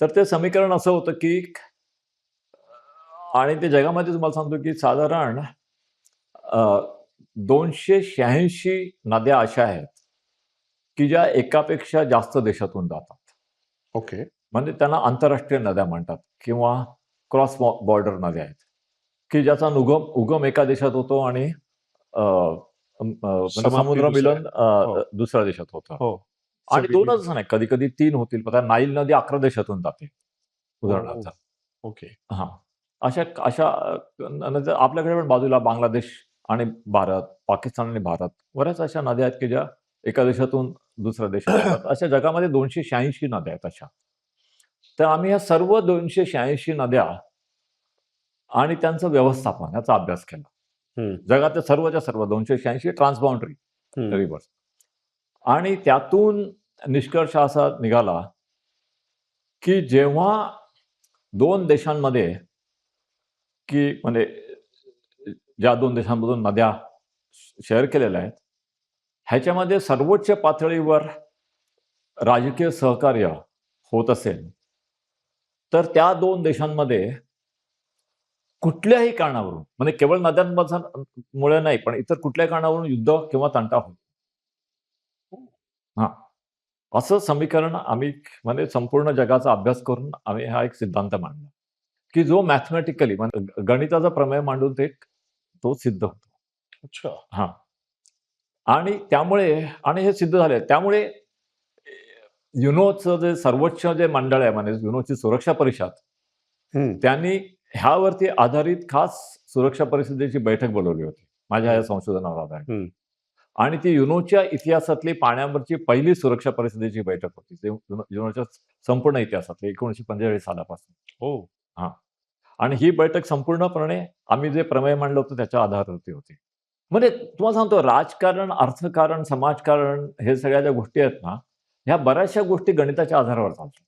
S2: तर ते समीकरण असं होतं की आणि ते जगामध्ये तुम्हाला सांगतो की साधारण 286 नद्या अशा आहेत की ज्या एकापेक्षा जास्त देशातून जातात.
S1: ओके.
S2: म्हणजे त्यांना आंतरराष्ट्रीय नद्या म्हणतात किंवा क्रॉस बॉर्डर नद्या आहेत की ज्याचा उगम एका देशात होतो आणि म्हणजे समुद्र मिलन दुसऱ्या देशात होतं.
S1: हो.
S2: आणि दोनच नाही, कधी कधी 3 होतील. नाईल नदी 11 देशातून जाते उदाहरणार्थ.
S1: ओके.
S2: हा, अशा अशा आपल्याकडे पण बाजूला बांगलादेश आणि भारत, पाकिस्तान आणि भारत, बऱ्याच अशा नद्या आहेत की ज्या एका देशातून दुसऱ्या देशात जातात. अशा जगामध्ये 286 नद्या आहेत अशा. तर आम्ही या सर्व 286 नद्या आणि त्यांचं व्यवस्थापन याचा अभ्यास केला. जगातल्या सर्वच्या सर्व 286 ट्रान्सबाउंडरी रिव्हर्स. आणि त्यातून निष्कर्ष असा निघाला की जेव्हा 2 देशांमध्ये की म्हणजे ज्या 2 देशांमधून नद्या शेअर केलेल्या आहेत ह्याच्यामध्ये सर्वोच्च पातळीवर राजकीय सहकार्य होत असेल तर त्या 2 देशांमध्ये कुठल्याही कारणावरून, म्हणजे केवळ नद्यांमुळे नाही पण इतर कुठल्याही कारणावरून युद्ध किंवा तंटा होतो. हा, असं समीकरण आम्ही म्हणजे संपूर्ण जगाचा अभ्यास करून आम्ही हा एक सिद्धांत मांडला की जो मॅथमॅटिकली म्हणजे गणिताचा प्रमेय मांडून तो सिद्ध होतो.
S1: अच्छा.
S2: हा, आणि त्यामुळे आणि हे सिद्ध झाले. त्यामुळे युनोचं जे सर्वोच्च जे मंडळ आहे म्हणजे युनोची सुरक्षा परिषद, त्यांनी ह्यावरती आधारित खास सुरक्षा परिषदेची बैठक बोलवली होती माझ्या या संशोधनावर आधारित. आणि ती युनोच्या इतिहासातली पाण्यावरची पहिली सुरक्षा परिषदेची बैठक होती. ते युनोच्या संपूर्ण इतिहासातली 1945 सालापासून.
S1: हो.
S2: हां. आणि ही बैठक संपूर्णपणे आम्ही जे प्रमेय मांडलं होतं त्याच्या आधारावरती होती. म्हणजे तुम्हाला सांगतो राजकारण, अर्थकारण, समाजकारण हे सगळ्या ज्या गोष्टी आहेत ना, ह्या बऱ्याचशा गोष्टी गणिताच्या आधारावर चालतात.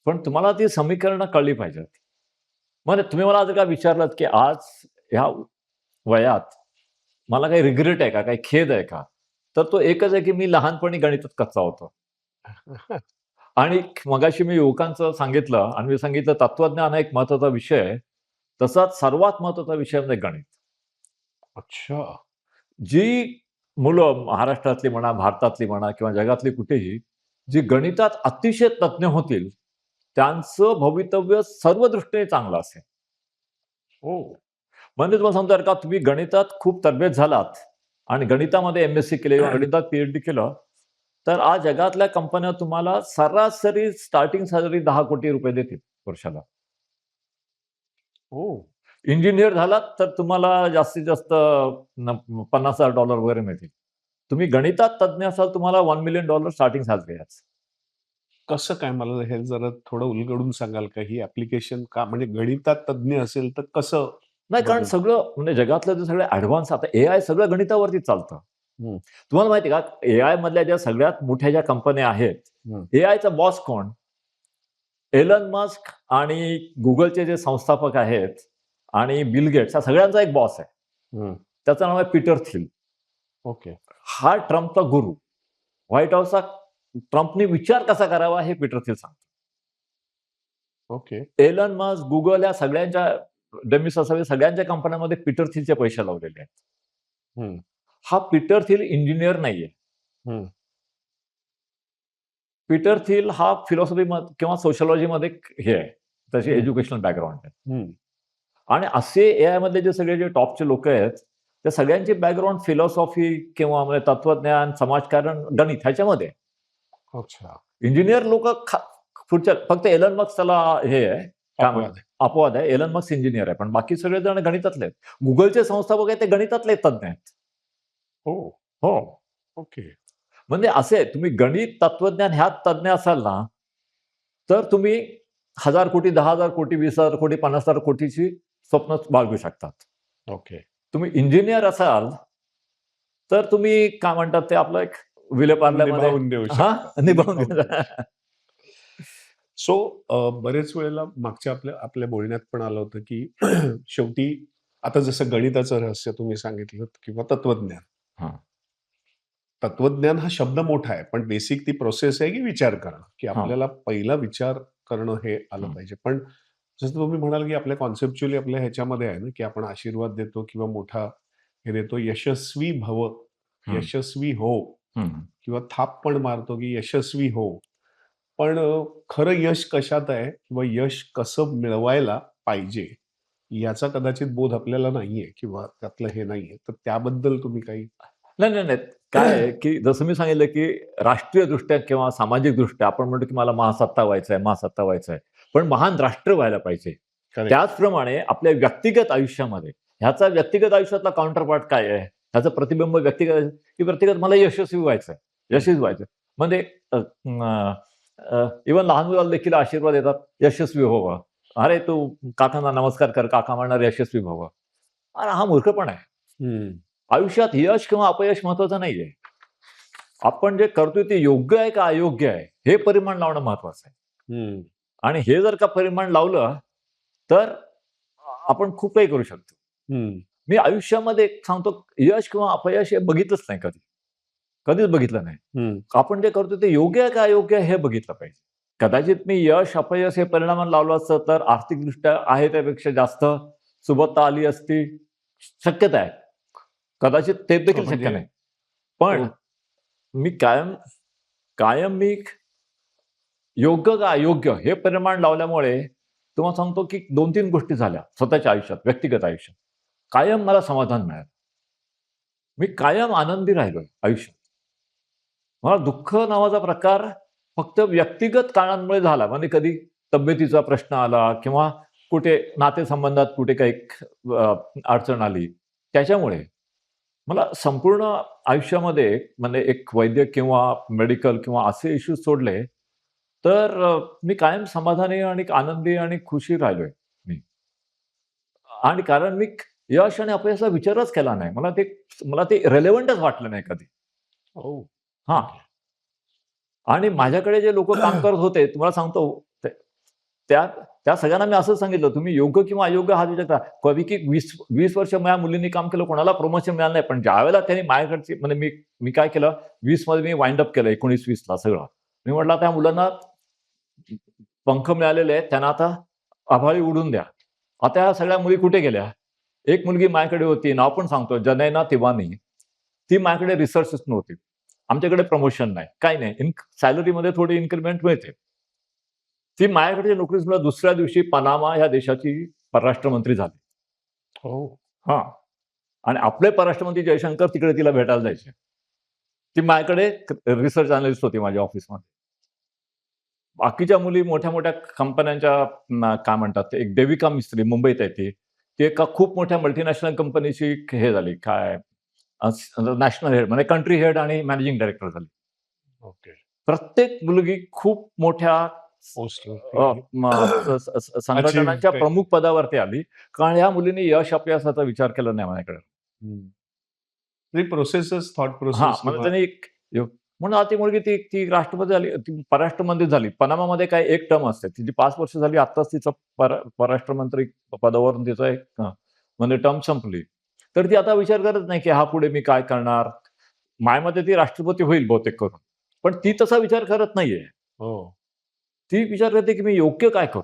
S2: पण तुम्हाला ती समीकरणं कळली पाहिजेत. म्हणजे तुम्ही मला जर का विचारलत, की आज ह्या वयात मला काही रिग्रेट आहे का? काही खेद आहे का? तर तो एकच आहे, की मी लहानपणी गणितात कच्चा होतो. आणि मगाशी मी युवकांचं सांगितलं आणि मी सांगितलं तत्वज्ञान हा एक महत्त्वाचा विषय आहे. तसाच सर्वात महत्त्वाचा विषय म्हणजे गणित.
S1: अच्छा.
S2: जी मुलं महाराष्ट्रातली म्हणा, भारतातली म्हणा किंवा जगातली कुठेही, जी गणितात अतिशय तज्ञ होतील, त्यांचं भवितव्य सर्व दृष्टीने चांगलं असेल.
S1: हो.
S2: म्हणजे तुम्हाला सांगतो का तुम्ही गणितात खूप तरबेज झालात आणि गणितामध्ये एम-एस-सी केली किंवा गणितात पी-एच-डी केलं, तर आज जगातल्या कंपन्या तुम्हाला सरासरी स्टार्टिंग सॅलरी 10 कोटी रुपये देतील वर्षाला.
S1: हो.
S2: इंजिनिअर झालात तर तुम्हाला जास्तीत जास्त $50,000 वगैरे मिळतील. तुम्ही गणितात तज्ञ असाल तुम्हाला $1,000,000 स्टार्टिंग सॅलरी आहे.
S1: कसं काय? मला हे जरा थोडं उलगडून सांगाल का? ही ॲप्लिकेशन का म्हणजे गणितात तज्ञ असेल तर कसं
S2: नाही कारण
S1: बदल?
S2: सगळं म्हणजे जगातलं जे सगळे ॲडव्हान्स आता एआय सगळं गणितावरती चालतं.
S1: हं,
S2: तुम्हाला माहिती आहे का एआय मधल्या ज्या सगळ्यात मोठ्या ज्या कंपन्या आहेत,
S1: हं.
S2: एआयचा बॉस कोण? एलन मस्क आणि Googleचे जे संस्थापक आहेत आणि बिल गेट्स हा सगळ्यांचा एक बॉस आहे.
S1: हं.
S2: त्याचं नाव आहे पीटर थिल.
S1: ओके.
S2: हा ट्रम्पचा गुरु. व्हाईट हाऊसचा ट्रम्पने विचार कसा करावा हे पीटर थिल सांगतो.
S1: ओके.
S2: एलन मस्क, Google या सगळ्यांच्या डेमिस असावे सगळ्यांच्या कंपन्यांमध्ये पीटर थिलचे पैसे लावलेले आहेत.
S1: हं,
S2: हा पीटर थिल इंजिनियर नाहीये.
S1: हं,
S2: पीटर थिल हा फिलॉसॉफी किंवा सोशिओलॉजीमध्ये हे आहे. त्याची
S1: हं.
S2: एज्युकेशनल बॅकग्राऊंड आहे.
S1: हं.
S2: आणि असे एआय मधले जे सगळे जे टॉपचे लोक आहेत, त्या सगळ्यांची बॅकग्राऊंड फिलॉसॉफी किंवा म्हणजे तत्वज्ञान, समाजकारण, गणित ह्याच्यामध्ये.
S1: अच्छा.
S2: इंजिनियर लोक पुढच्या फक्त एलन मस्क त्याला हे आहे काय
S1: अपवाद
S2: म्हणतात अपवाद आहे. एलन मस्क इंजिनियर आहे, पण बाकी सगळेजण गणितातले आहेत. Googleचे संस्थापक आहेत ते गणितातले तज्ञ आहेत.
S1: हो.
S2: हो.
S1: ओके.
S2: म्हणजे असे तुम्ही गणित, तत्वज्ञान ह्यात तज्ञ असाल ना, तर तुम्ही 1,000 कोटी, 10,000 कोटी, 20,000 कोटी, 50,000 कोटीची स्वप्न बाळगू शकतात.
S1: ओके.
S2: तुम्ही इंजिनियर असाल, तर तुम्ही काय म्हणतात ते आपलं एक विलेपार्ल्यामध्ये
S1: निभावून देऊ
S2: हां,
S1: शकता.
S2: निभावून
S1: निभावून
S2: देऊ.
S1: सो बरेच वेळेला मागच्या आपल्या आपल्या बोलण्यात पण आलं होतं, की शेवटी आता जसं गणिताचं रहस्य तुम्ही सांगितलंत किंवा तत्वज्ञान.
S2: हां,
S1: तत्वज्ञान हा शब्द मोठा आहे, पण बेसिक ती प्रोसेस आहे, की विचार करणं, की
S2: हां.
S1: आपल्याला पहिला विचार करणं हे आलं
S2: हं.
S1: पाहिजे. पण जसं तुम्ही म्हणाल, की आपल्या कॉन्सेप्च्युअली आपल्या ह्याच्यामध्ये आहे ना, की आपण आशीर्वाद देतो किंवा मोठा हे देतो, यशस्वी भव,
S2: हं,
S1: यशस्वी हो
S2: हं.
S1: किंवा थाप पण मारतो, की यशस्वी हो. पण खरं यश कशात आहे किंवा यश कसं मिळवायला पाहिजे, याचा कदाचित बोध आपल्याला नाहीये किंवा त्यातलं हे नाहीये. तर त्याबद्दल तुम्ही काही
S2: नाही, नाही, नाही. काय आहे, की जसं मी सांगितलं, की राष्ट्रीयदृष्ट्या किंवा सामाजिकदृष्ट्या आपण म्हणतो, की मला महासत्ता व्हायचं आहे, महासत्ता व्हायचं आहे. पण महान राष्ट्र व्हायला पाहिजे.
S1: करेक्ट.
S2: त्याचप्रमाणे आपल्या व्यक्तिगत आयुष्यामध्ये ह्याचा व्यक्तिगत आयुष्यातला काउंटर पार्ट काय आहे? ह्याचं प्रतिबिंब व्यक्तिगत की व्यक्तिगत मला यशस्वी व्हायचं आहे, यशस्वी व्हायचं आहे. म्हणजे इव्हन लहान मुलाला देखील आशीर्वाद देतात, यशस्वी व्हावं. अरे, तू काकांना नमस्कार कर, काका म्हणणार यशस्वी व्हावं. अरे, हा मूर्खपणा आहे.
S1: हं.
S2: आयुष्यात यश किंवा अपयश महत्वाचं नाहीये. आपण जे करतोय ते योग्य आहे का अयोग्य आहे, हे परिमाण लावणं महत्वाचं आहे.
S1: हं.
S2: आणि हे जर का परिमाण लावलं, तर आपण खूप काही करू शकतो.
S1: हं.
S2: मी आयुष्यामध्ये एक सांगतो, यश किंवा अपयश हे बघितलंच नाही कधी. कधीच बघितलं नाही.
S1: हं.
S2: आपण जे करतो ते योग्य आहे का अयोग्य आहे हे बघितलं पाहिजे. कदाचित मी यश, अपयश हे परिणामानं लावलं असतं, तर आर्थिकदृष्ट्या आहे त्यापेक्षा जास्त सुबत्ता आली असती, शक्यता आहे. कदाचित ते देखील शक्य
S1: म्हणजे
S2: नाही. पण
S1: हो.
S2: मी कायम कायम मी योग्य का अयोग्य हे परिमाण लावल्यामुळे तुम्हाला सांगतो, की 2-3 गोष्टी झाल्या स्वतःच्या आयुष्यात, व्यक्तिगत आयुष्यात. कायम मला समाधान मिळालं. मी कायम आनंदी राहिलोय आयुष्यात. मला दुःख नावाचा प्रकार फक्त व्यक्तिगत कारणांमुळे झाला. म्हणजे कधी तब्येतीचा प्रश्न आला किंवा कुठे नातेसंबंधात कुठे काही अडचण आली त्याच्यामुळे. मला संपूर्ण आयुष्यामध्ये म्हणजे एक वैद्य किंवा मेडिकल किंवा असे इश्यूज सोडले, तर मी कायम समाधानी आणि आनंदी आणि खुशी राहिलोय मी. आणि कारण मी यश आणि अपयशाचा विचारच केला नाही. मला ते रिलेव्हंटच वाटलं नाही कधी.
S1: हो.
S2: हां. आणि माझ्याकडे जे लोकं काम करत होते, तुम्हाला सांगतो ते त्या त्या सगळ्यांना मी असंच सांगितलं, तुम्ही योग्य किंवा अयोग्य हा विचार करा. कधी की 20 वर्ष माझ्या मुलींनी काम केलं, कोणाला प्रमोशन मिळालं नाही. पण ज्यावेळेला त्यांनी माझ्याकडची म्हणजे मी मी काय केलं, 20 मध्ये मी वाइंड अप केलं 19-20 ला सगळं. मी म्हटलं, "आता ह्या मुलांना पंख मिळालेले आहेत, त्यांना आता आभाळी उडून द्या." आता ह्या सगळ्या मुली कुठे गेल्या? एक मुलगी माझ्याकडे होती, नाव पण सांगतो, जनैना तिवानी. ती माझ्याकडे रिसर्च नव्हती. आमच्याकडे प्रमोशन नाही, काही नाही. सॅलरीमध्ये थोडी इन्क्रिमेंट मिळते. ती माझ्याकडे नोकरी सुद्धा दुसऱ्या दिवशी पनामा ह्या देशाची परराष्ट्र मंत्री झाली.
S1: हो.
S2: हां. आणि आपले परराष्ट्र मंत्री जयशंकर तिकडे तिला भेटायला जायचे. ती माझ्याकडे रिसर्च अॅनलिस्ट होती माझ्या ऑफिसमध्ये. बाकीच्या मुली मोठ्या-मोठ्या कंपन्यांच्या काय म्हणतात ते, एक देविका मिस्त्री मुंबईत आहे ती. ती एका खूप मोठ्या मल्टिनॅशनल कंपनीची हे झाली काय नॅशनल हेड म्हणजे कंट्री हेड आणि मॅनेजिंग डायरेक्टर झाली.
S1: ओके.
S2: प्रत्येक मुलगी खूप मोठ्या
S1: पोस्ट
S2: संघटनांच्या प्रमुख पदावरती आली. कारण ह्या मुलींनी यश अपयशाचा विचार केला नाही माझ्याकडे.
S1: प्रोसेसच थॉट
S2: हां,
S1: प्रोसेस
S2: म्हणजे त्यांनी एक म्हणून ती मुलगी ती ती राष्ट्रपती झाली, ती परराष्ट्रमंत्री झाली. पनामामध्ये काय एक टर्म असते. तिची 5 वर्ष झाली आत्ताच तिचं परराष्ट्रमंत्री पदावरून तिचं एक म्हणजे टर्म संपली. तर ती आता विचार करत नाही, की हा पुढे मी काय करणार? माझ्या ती राष्ट्रपती होईल बहुतेक करून. पण ती तसा विचार करत नाहीये.
S1: हो.
S2: ती विचार करते, की मी योग्य काय करू?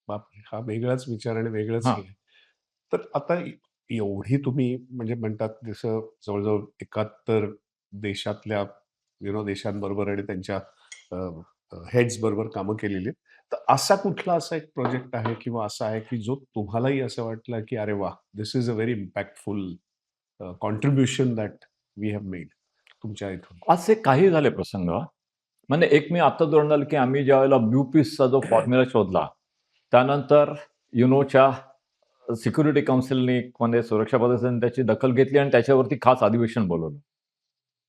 S1: बापरे! हा वेगळाच विचार आणि वेगळंच
S2: हां.
S1: हे आहे. तर आता एवढी तुम्ही म्हणजे म्हणतात जसं जवळ-जवळ 71 देशातल्या देशांबरोबर आणि त्यांच्या हेड्स बरोबर कामं केलेली आहेत. तर असा एक प्रोजेक्ट आहे किंवा असा आहे, की जो तुम्हालाही असं वाटलं, की "अरे वाह! This is a very impactful contribution that we have made." तुमच्या इथून?
S2: असे काही झाले प्रसंग. म्हणजे एक मी आत्ताच जोडून आलं, की आम्ही ज्यावेळेला ब्लू-पीसचा जो फॉर्म्युला शोधला, त्यानंतर युनोच्या सिक्युरिटी काउन्सिलनी म्हणजे सुरक्षा परिषदेने त्याची दखल घेतली आणि त्याच्यावरती खास अधिवेशन बोलावलं.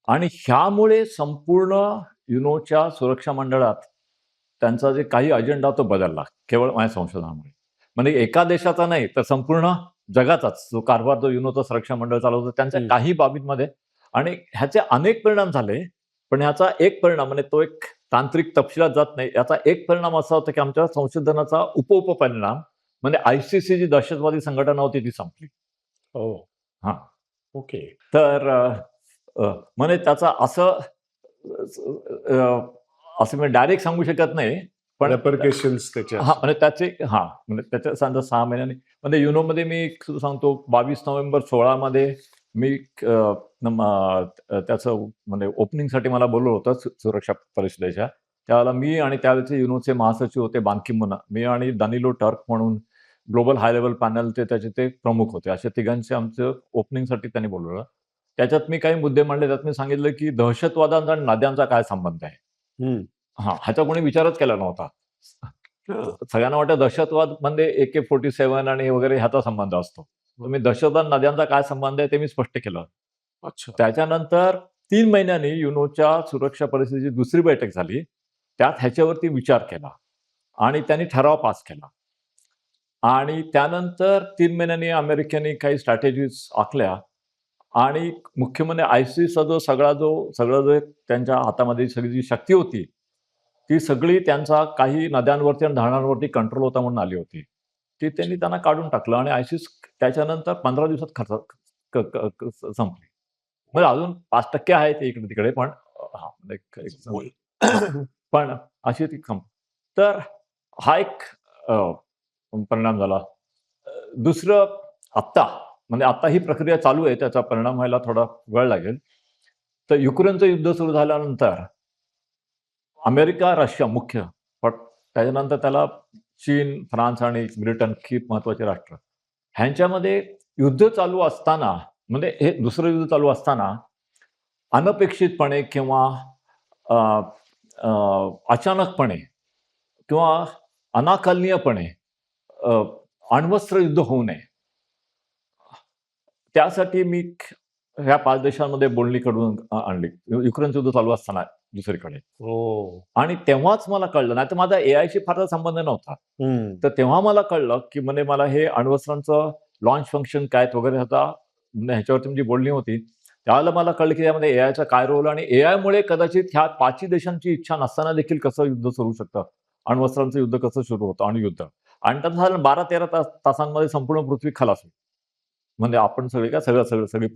S2: आणि ह्यामुळे संपूर्ण युनोच्या सुरक्षा मंडळात त्यांचा जे काही अजेंडा तो बदलला, केवळ माझ्या संशोधनामुळे. म्हणजे एका देशाचा नाही, तर संपूर्ण जगाचाच जो कारभार जो युनोचं सुरक्षा मंडळ चालवतं, त्यांच्या काही बाबींमध्ये आणि ह्याचे अनेक परिणाम झाले. पण ह्याचा एक परिणाम म्हणजे तो एक तांत्रिक तपशिलात जात नाही. याचा एक परिणाम असा होता, की आमच्या संशोधनाचा उपपरिणाम म्हणजे आयसीसी जी दहशतवादी संघटना होती ती संपली.
S1: हो.
S2: हां.
S1: ओके.
S2: तर म्हणजे त्याचा असं असं मी डायरेक्ट सांगू शकत नाही. पण
S1: रेपरकेशन्स त्याच्या
S2: हां, म्हणजे त्याचे हां, म्हणजे त्याच्या समजा 6 महिन्यांनी म्हणजे युनोमध्ये मी सांगतो 22 नोव्हेंबर 16 मध्ये मी त्याचं म्हणजे ओपनिंगसाठी मला बोलवलं होतं सुरक्षा परिषदेच्या. त्यावेळेला मी आणि त्यावेळेचे युनोचे महासचिव होते बान की मून. मी आणि दानिलो टर्क म्हणून ग्लोबल हाय लेव्हल पॅनलचे त्याचे ते प्रमुख होते. अशा तिघांचे आमचं ओपनिंगसाठी त्यांनी बोलावलं. त्याच्यात मी काही मुद्दे मांडले. त्यात मी सांगितलं, की दहशतवादाचा आणि नद्यांचा काय संबंध आहे? हां, ह्याचा कोणी विचारच केला नव्हता. सगळ्यांना वाटतं दहशतवाद म्हणजे AK-47 आणि वगैरे ह्याचा संबंध असतो. तर मी दहशतवाद नद्यांचा काय संबंध आहे ते मी स्पष्ट केलं.
S1: अच्छा.
S2: त्याच्यानंतर 3 महिन्यांनी युनोच्या सुरक्षा परिषदेची दुसरी बैठक झाली. त्यात ह्याच्यावरती विचार केला आणि त्यांनी ठराव पास केला. आणि त्यानंतर 3 महिन्यांनी अमेरिकेने काही स्ट्रॅटेजीज आखल्या आणि मुख्य म्हणजे आयसीसचा सगळा जो त्यांच्या हातामध्ये सगळी जी शक्ती होती, ती सगळी त्यांचा काही नद्यांवरती आणि धरणांवरती कंट्रोल होता म्हणून आली होती. ती त्यांनी त्यांना काढून टाकलं आणि आयसिस त्याच्यानंतर 15 दिवसात संपली. म्हणजे अजून 5% आहे ते इकडे-तिकडे पण हां, पण अशी ती तर हा एक परिणाम झाला. दुसरं आत्ता म्हणजे आता ही प्रक्रिया चालू आहे. त्याचा परिणाम व्हायला थोडा वेळ लागेल. तर युक्रेनचं युद्ध सुरू झाल्यानंतर अमेरिका, रशिया मुख्य, पण त्याच्यानंतर त्याला चीन, फ्रान्स आणि ब्रिटन खूप महत्त्वाचे राष्ट्र. ह्यांच्यामध्ये युद्ध चालू असताना म्हणजे हे दुसरं युद्ध चालू असताना अनपेक्षितपणे किंवा अ, अ, अचानकपणे किंवा अनाकलनीयपणे अ, अण्वस्त्र युद्ध होऊ नये. त्यासाठी मी ह्या 5 देशांमध्ये बोलणी करून आणली. युक्रेन युद्ध चालू असताना दुसरीकडे.
S1: हो.
S2: आणि तेव्हाच मला कळलं, नाहीतर माझा एआयशी फारसा संबंध नव्हता. तर तेव्हा मला कळलं, की म्हणे मला हे अण्वस्त्रांचं लॉन्च फंक्शन काय वगैरे होता, म्हणजे ह्याच्यावरती जी बोलणी होती, त्यावेळेला मला कळलं, की यामध्ये एआयचा काय रोल आणि एआयमुळे कदाचित ह्या 5ही देशांची इच्छा नसताना देखील कसं युद्ध सुरू शकतं. अण्वस्त्रांचं युद्ध कसं सुरू होतं, अणुयुद्ध. आणि त्यात साधारण 12-13 तासांमध्ये संपूर्ण पृथ्वी खलास होईल. म्हणजे आपण सगळे काय सगळी पृथ्वी.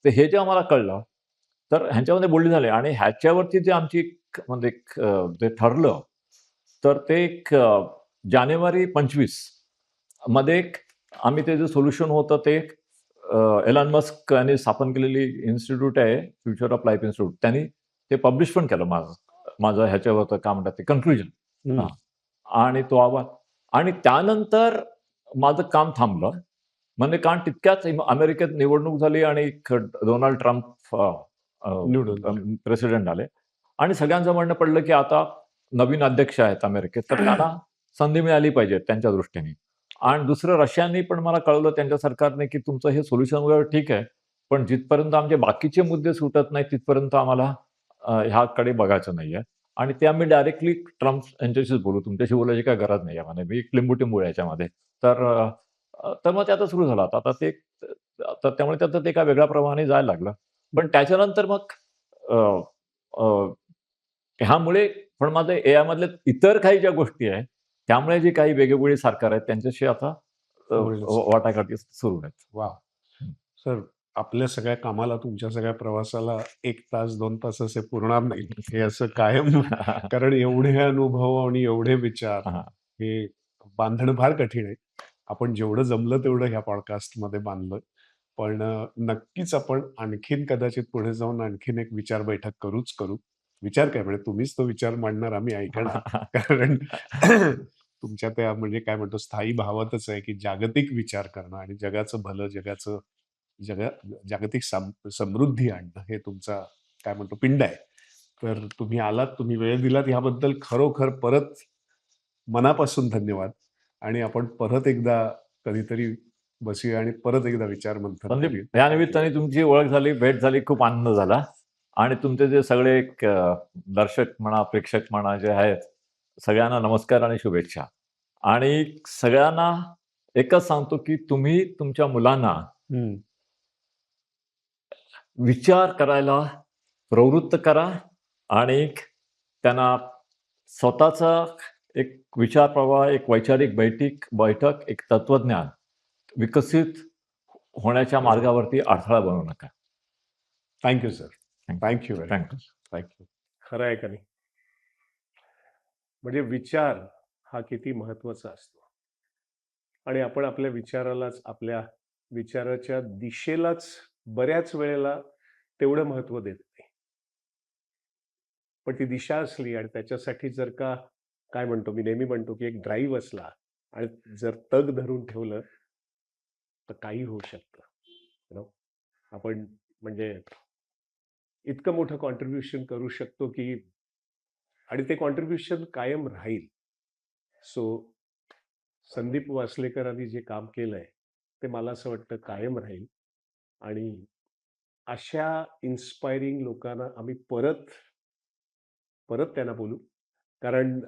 S2: तर हे जेव्हा मला कळलं, तर ह्यांच्यामध्ये बोलणी झाली आणि ह्याच्यावरती जे आमची म्हणजे जे ठरलं, तर ते जानेवारी 25 मध्ये आम्ही ते जे सोल्युशन होतं ते एलॉन मस्क यांनी स्थापन केलेली इन्स्टिट्यूट आहे, फ्युचर ऑफ लाईफ इन्स्टिट्यूट. त्यांनी ते पब्लिश पण केलं माझं ह्याच्यावर काय म्हणतात ते कन्क्लुजन. आणि तो अहवाल आणि त्यानंतर माझं काम थांबलं. म्हणजे कारण तितक्याच अमेरिकेत निवडणूक झाली आणि डोनाल्ड ट्रम्प
S1: निवडून
S2: प्रेसिडेंट आले आणि सगळ्यांचं म्हणणं पडलं, की आता नवीन अध्यक्ष आहेत अमेरिकेत, तर त्यांना संधी मिळाली पाहिजे त्यांच्या दृष्टीने. आणि दुसरं रशियानी पण मला कळवलं त्यांच्या सरकारने, की तुमचं हे सोल्युशन वगैरे ठीक आहे, पण जिथपर्यंत आमचे बाकीचे मुद्दे सुटत नाहीत तिथपर्यंत आम्हाला ह्याकडे बघायचं नाहीये. आणि ते आम्ही डायरेक्टली ट्रम्प यांच्याशीच बोलू, तुमच्याशी बोलायची काही गरज नाहीये म्हणे. मी लिंबू-टिंबू आहे याच्यामध्ये. तर मग ते आता सुरू झालं. आता ते तर त्यामुळे त्याचं ते काय वेगळ्या प्रवाहाने जायला लागलं. पण त्याच्यानंतर मग अ, अ, ह्यामुळे पण माझं एआयमधल्या इतर काही ज्या गोष्टी आहेत, त्यामुळे जी काही वेगवेगळी सरकार आहेत त्यांच्याशी आता
S1: बोलणं सुरू.
S2: वाटाघाटी सुरू आहेत.
S1: वाह! सर, आपल्या सगळ्या कामाला, तुमच्या सगळ्या प्रवासाला 1 तास, 2 तास असे पुरणार नाहीत. हे असं कायम कारण एवढे अनुभव आणि एवढे विचार
S2: हां.
S1: हे बांधणं फार कठीण आहे. आपण जेवढं जमलं तेवढं ह्या पॉडकास्टमध्ये बांधलं. पण नक्कीच आपण आणखीन कदाचित पुढे जाऊन आणखीन एक विचार बैठक करू. विचार काय म्हणजे तुम्हीच तो विचार मांडणार, आम्ही ऐकणार. कारण तुमच्या त्या म्हणजे काय म्हणतो स्थायी भावातच आहे, की जागतिक विचार करणं आणि जगाचं भलं, जगा जागतिक समृद्धी आणणं हे तुमचा काय म्हणतो पिंड आहे. तर तुम्ही आलात, तुम्ही वेळ दिलात ह्याबद्दल खरोखर परत मनापासून धन्यवाद. आणि आपण परत एकदा कधीतरी बसूया आणि परत एकदा विचार मंथन
S2: संदीप,
S1: करूया.
S2: या निमित्ताने तुमची ओळख झाली, भेट झाली, खूप आनंद झाला. आणि तुमचे जे सगळे दर्शक म्हणा, प्रेक्षक म्हणा जे आहेत, सगळ्यांना नमस्कार आणि शुभेच्छा. आणि सगळ्यांना एकच सांगतो, की तुम्ही तुमच्या मुलांना
S1: हं.
S2: विचार करायला प्रवृत्त करा आणि त्यांना स्वतःचा एक विचार प्रवाह, एक वैचारिक बैठक, एक तत्वज्ञान विकसित होण्याच्या मार्गावरती अडथळा बनवू नका.
S1: Thank sir. Thank you very
S2: thank
S1: much. Thank you. खरं आहे का नाही? म्हणजे विचार हा किती महत्वाचा असतो आणि आपण आपल्या विचारालाच, आपल्या विचाराच्या दिशेलाच बऱ्याच वेळेला तेवढं महत्व देत नाही. पण ती दिशा असली आणि त्याच्यासाठी जर का काय म्हणतो, मी नेहमी म्हणतो, की एक ड्राईव्ह असला आणि जर तग धरून ठेवलं तर काही होऊ शकतं. यु नो आपण म्हणजे इतकं मोठं कॉन्ट्रीब्युशन करू शकतो, की आणि ते कॉन्ट्रीब्युशन कायम राहील. सो संदीप वासलेकरांनी जे काम केलंय ते मला असं वाटतं कायम राहील. आणि अशा इन्स्पायरिंग लोकांना आम्ही परत त्यांना बोलू. कारण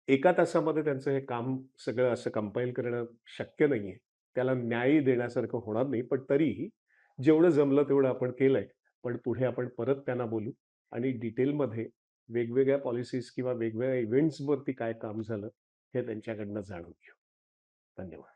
S1: एका तासामध्ये त्यांचं हे काम सगळं असं कंपाईल करणं शक्य नाहीये. त्याला न्याय देण्यासारखं होणार नाही. पण तरीही जेवढं जमलं तेवढं आपण केलंय. पण पुढे आपण परत त्यांना बोलू आणि डिटेलमध्ये वेगवेगळ्या पॉलिसीज किंवा वेगवेगळ्या इव्हेंट्सवरती काय काम झालं हे त्यांच्याकडनं जाणून घेऊ. धन्यवाद.